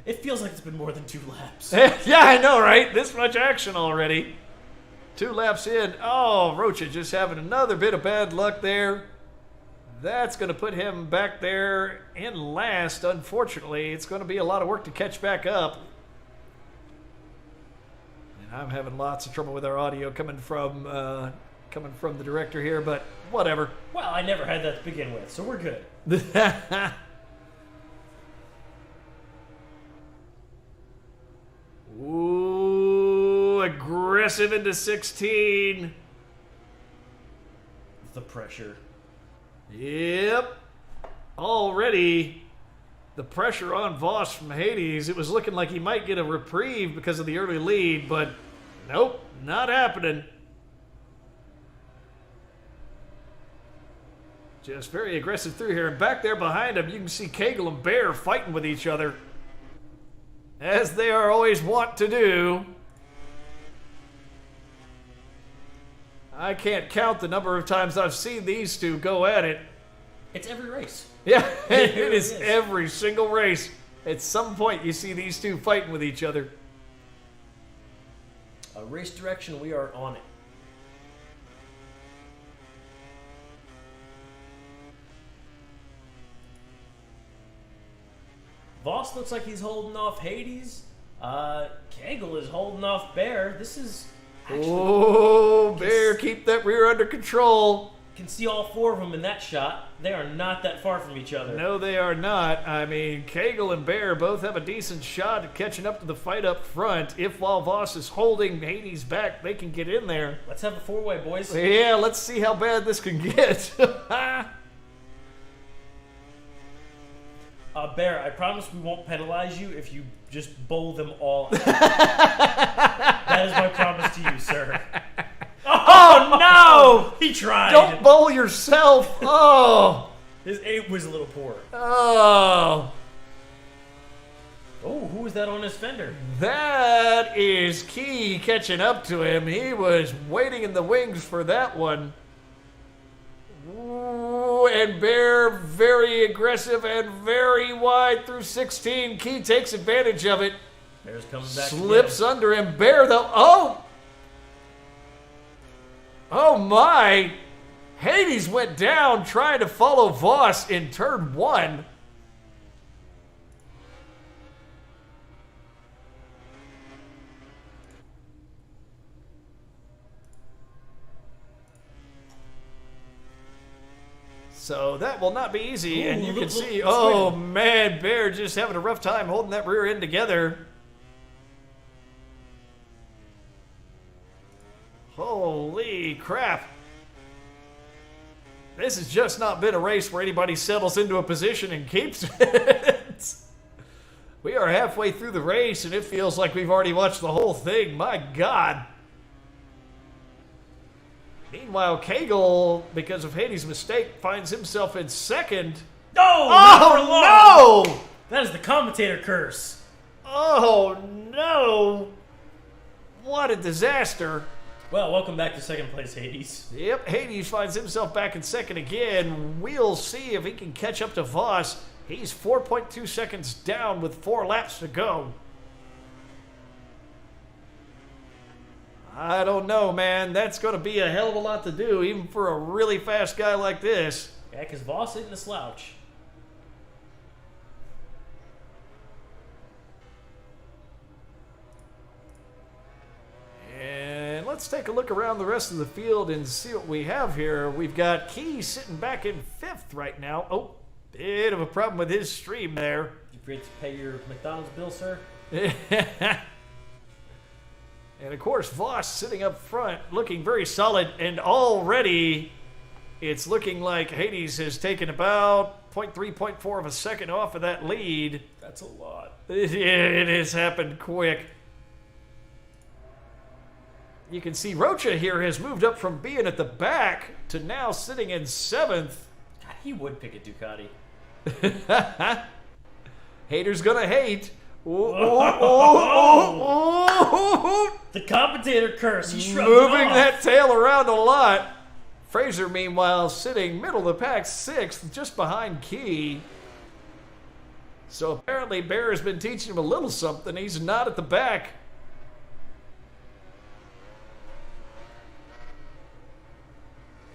It feels like it's been more than 2 laps.
Yeah, I know, right? This much action already. 2 laps in. Oh, Rocha just having another bit of bad luck there. That's going to put him back there in last. Unfortunately, it's going to be a lot of work to catch back up. And I'm having lots of trouble with our audio coming from the director here, but whatever.
Well, I never had that to begin with, so we're good.
Ooh, a great aggressive into 16.
The pressure.
Yep. Already the pressure on Voss from Hades. It was looking like he might get a reprieve because of the early lead, but nope, not happening. Just very aggressive through here. And back there behind him, you can see Cagle and Bear fighting with each other, as they are always wont to do. I can't count the number of times I've seen these two go at it.
It's every race.
Yeah,
It
it
really
is
is.
every single race. At some point, you see these two fighting with each other.
Race direction, we are on it. Voss looks like he's holding off Hades. Cagle is holding off Bear. This is actually...
Oh, Bear, keep that rear under control.
Can see all four of them in that shot. They are not that far from each other.
No, they are not. I mean, Cagle and Bear both have a decent shot at catching up to the fight up front. If while Voss is holding Hades back, they can get in there.
Let's have a four-way, boys.
Yeah, let's see how bad this can get.
Bear, I promise we won't penalize you if you just bowl them all out. That is my promise to you, sir.
Oh, no!
He tried.
Don't bowl yourself. Oh.
His aim was a little poor.
Oh.
Oh, who was that on his fender?
That is Key catching up to him. He was waiting in the wings for that one. Ooh, and Bear very aggressive and very wide through 16. Key takes advantage of it.
Bear's coming back.
Slips
again.
under him. Bear though. Oh! Oh my! Hades went down trying to follow Voss in turn 1. So that will not be easy, and you can see, oh man, Bear just having a rough time holding that rear end together. Holy crap. This has just not been a race where anybody settles into a position and keeps it. We are halfway through the race, and it feels like we've already watched the whole thing. My God. Meanwhile, Cagle, because of Hades' mistake, finds himself in second.
No! Not for long.
Oh, no!
That is the commentator curse.
Oh, no! What a disaster.
Well, welcome back to second place, Hades.
Yep, Hades finds himself back in second again. We'll see if he can catch up to Voss. He's 4.2 seconds down with 4 laps to go. I don't know, man. That's going to be a hell of a lot to do, even for a really fast guy like this.
Yeah, because Voss isn't a slouch.
And let's take a look around the rest of the field and see what we have here. We've got Key sitting back in 5th right now. Oh, bit of a problem with his stream there.
You forget to pay your McDonald's bill, sir?
And of course, Voss sitting up front, looking very solid, and already it's looking like Hades has taken about 0.3, 0.4 of a second off of that lead.
That's a lot.
It has happened quick. You can see Rocha here has moved up from being at the back to now sitting in 7th.
God, he would pick a Ducati.
Haters gonna hate. Ooh,
The commentator curse. He shrugged
moving
it off.
that tail around a lot. Fraser, meanwhile, sitting middle of the pack, 6th, just behind Key. So apparently Bear has been teaching him a little something. He's not at the back.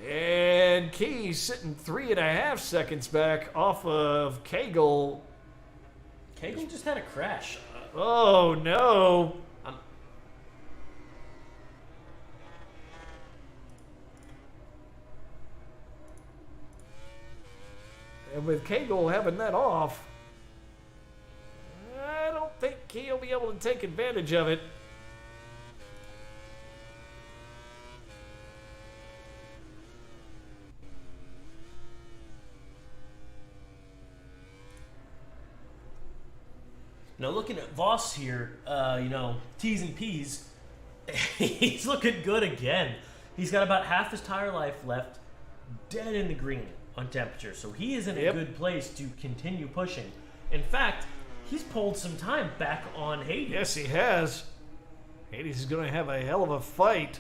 And Key sitting 3.5 seconds back off of Cagle.
Cagle just had a crash.
Oh no. And with Cagle having that off, I don't think he'll be able to take advantage of it.
Now, looking at Voss here, T's and P's, he's looking good again. He's got about half his tire life left, dead in the green on temperature. So he is in a good place to continue pushing. In fact, he's pulled some time back on Hades.
Yes, he has. Hades is going to have a hell of a fight.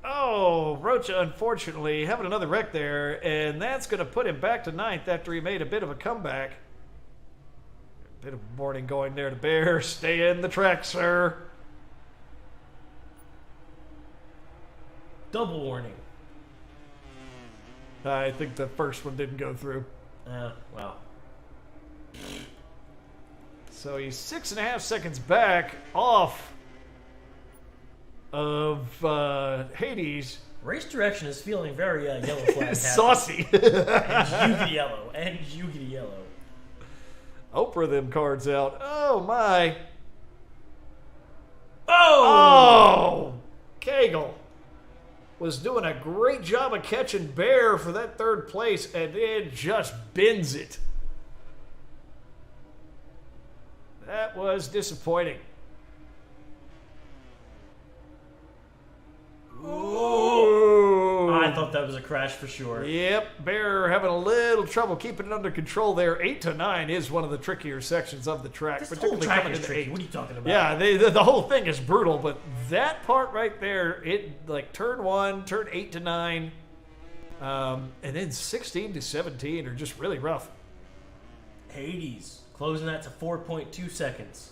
Oh, Rocha, unfortunately, having another wreck there, and that's going to put him back to 9th after he made a bit of a comeback. A bit of warning going there to Bear. Stay in the track, sir.
Double warning.
I think the first one didn't go through.
Well.
So he's 6.5 seconds back off of Hades.
Race direction is feeling very yellow flag.
Saucy.
And Yugi yellow. And Yugi yellow.
Oprah them cards out. Oh, my.
Oh!
Cagle was doing a great job of catching Bear for that 3rd place and then just bends it. That was disappointing. Ooh.
I thought that was a crash for sure.
Yep, Bear having a little trouble keeping it under control there. 8 to 9 is one of the trickier sections of the track.
This
particularly
whole track
coming
is
into
tricky.
8.
What are you talking about?
Yeah, the whole thing is brutal, but that part right there, it like turn 1, turn 8 to 9, and then 16 to 17 are just really rough.
Hades closing that to 4.2 seconds.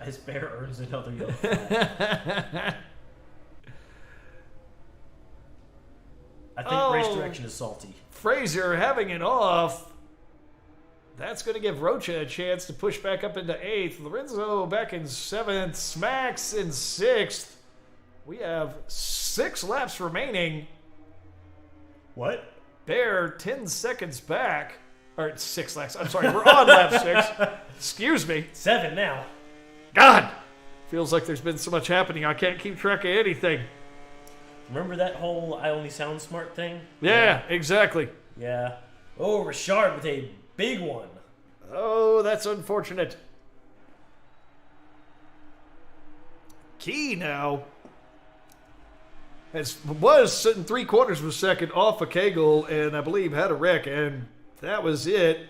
As Bear earns another yellow flag. I think race direction is salty.
Fraser having it off. That's going to give Rocha a chance to push back up into 8th. Lorenzo back in 7th. Smacks in 6th. We have 6 laps remaining.
What?
Bear 10 seconds back. Or 6 laps. I'm sorry, we're on lap 6. Excuse me.
7 now.
God! Feels like there's been so much happening. I can't keep track of anything.
Remember that whole I only sound smart thing?
Yeah, exactly.
Yeah. Oh, Richard with a big one.
Oh, that's unfortunate. Key now was sitting 3/4 of a second off of Cagle and I believe had a wreck, and that was it.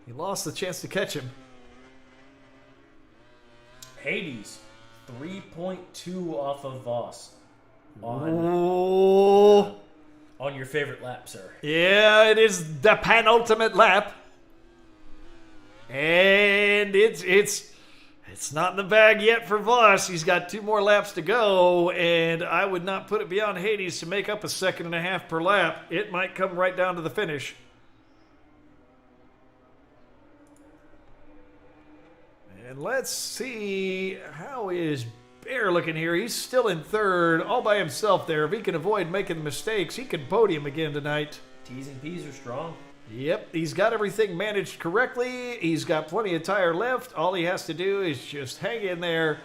He lost the chance to catch him.
Hades, 3.2 off of Voss.
Oh.
On your favorite lap, sir.
Yeah, it is the penultimate lap. And it's not in the bag yet for Voss. He's got 2 more laps to go, and I would not put it beyond Hades to make up a 1.5 per lap. It might come right down to the finish. And let's see, how is Bear looking here? He's still in 3rd, all by himself there. If he can avoid making mistakes, he can podium again tonight.
T's and P's are strong.
Yep, he's got everything managed correctly. He's got plenty of tire left. All he has to do is just hang in there,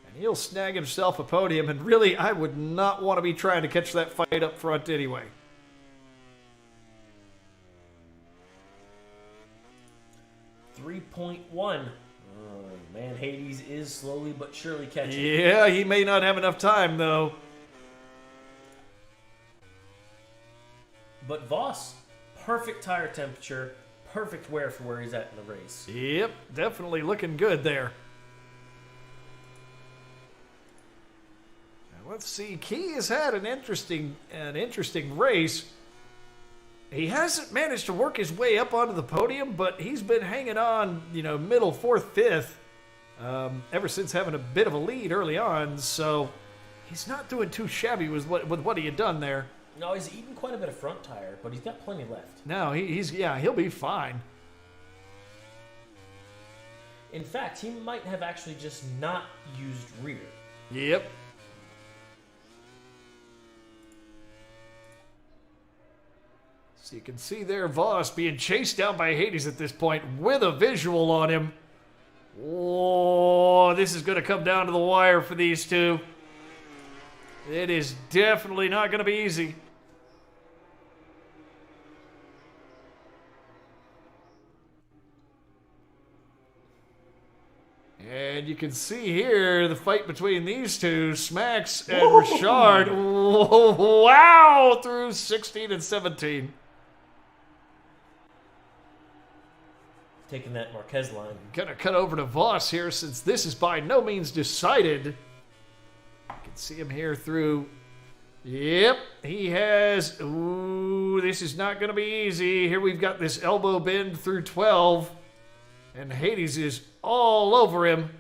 and he'll snag himself a podium. And really, I would not want to be trying to catch that fight up front anyway.
3.1. Man, Hades is slowly but surely catching.
Yeah, he may not have enough time, though.
But Voss, perfect tire temperature, perfect wear for where he's at in the race.
Yep, definitely looking good there. Now, let's see. Key has had an interesting race. He hasn't managed to work his way up onto the podium, but he's been hanging on, middle, 4th, 5th. Ever since having a bit of a lead early on, so he's not doing too shabby with what he had done there.
No, he's eaten quite a bit of front tire, but he's got plenty left.
No, he'll be fine.
In fact, he might have actually just not used rear.
Yep. So you can see there Voss being chased down by Hades at this point with a visual on him. Oh, this is going to come down to the wire for these two. It is definitely not going to be easy. And you can see here the fight between these two, Smacks and Richard. Wow, through 16 and 17.
Taking that Marquez line.
Gonna cut over to Voss here since this is by no means decided. You can see him here through. Yep, he has. Ooh, this is not gonna be easy. Here we've got this elbow bend through 12. And Hades is all over him.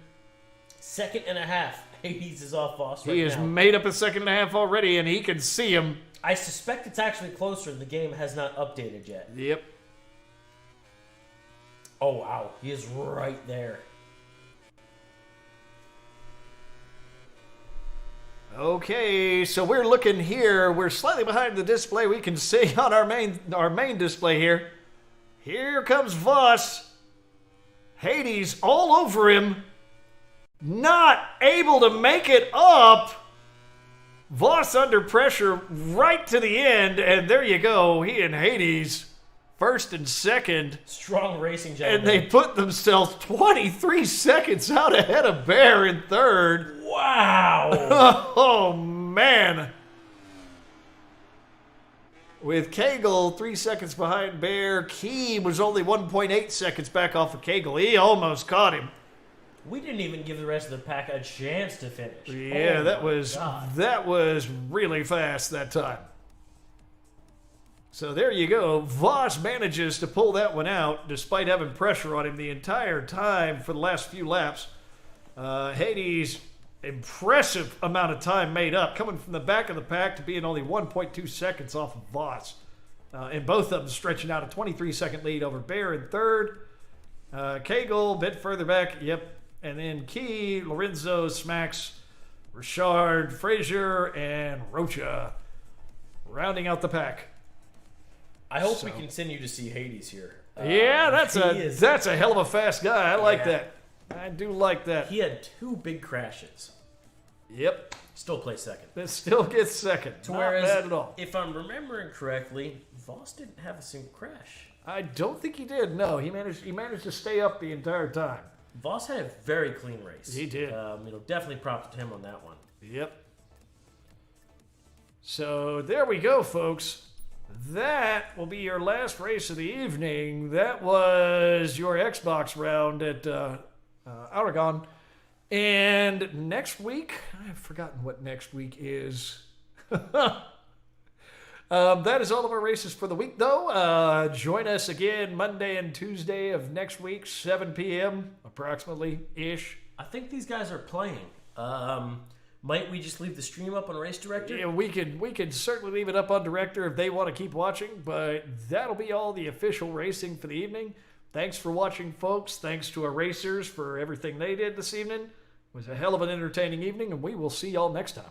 Second and a half. Hades is off Voss right now.
He has made up a second and a half already, and he can see him.
I suspect it's actually closer. The game has not updated yet.
Yep.
Oh, wow. He is right there.
Okay, so we're looking here. We're slightly behind the display. We can see on our main display here. Here comes Voss. Hades all over him. Not able to make it up. Voss under pressure right to the end. And there you go. He and Hades, first and second.
Strong racing, gentlemen.
And they put themselves 23 seconds out ahead of Bear in third.
Wow.
Oh, man. With Cagle 3 seconds behind Bear, Key was only 1.8 seconds back off of Cagle. He almost caught him.
We didn't even give the rest of the pack a chance to finish.
Yeah,
oh
that was really fast that time. So there you go. Voss manages to pull that one out despite having pressure on him the entire time for the last few laps. Hades, impressive amount of time made up, coming from the back of the pack to being only 1.2 seconds off of Voss. And both of them stretching out a 23-second lead over Bear in third. Cagle, a bit further back, yep. And then Key, Lorenzo, Smacks, Richard, Frazier, and Rocha rounding out the pack.
I hope we continue to see Hades here.
Yeah, that's a hell of a fast guy. I like that. I do like that.
He had 2 big crashes.
Yep.
Still plays second.
That still gets second. Not bad at all.
If I'm remembering correctly, Voss didn't have a single crash.
I don't think he did. No, he managed to stay up the entire time.
Voss had a very clean race.
He did.
Definitely props to him on that one.
Yep. So there we go, folks. That will be your last race of the evening. That was your Xbox round at Aragon. And next week, I've forgotten what next week is. That is all of our races for the week, though. Join us again Monday and Tuesday of next week, 7 p.m. approximately-ish.
I think these guys are playing. Might we just leave the stream up on Race Director?
Yeah, we could certainly leave it up on Director if they want to keep watching, but that'll be all the official racing for the evening. Thanks for watching, folks. Thanks to our racers for everything they did this evening. It was a hell of an entertaining evening, and we will see y'all next time.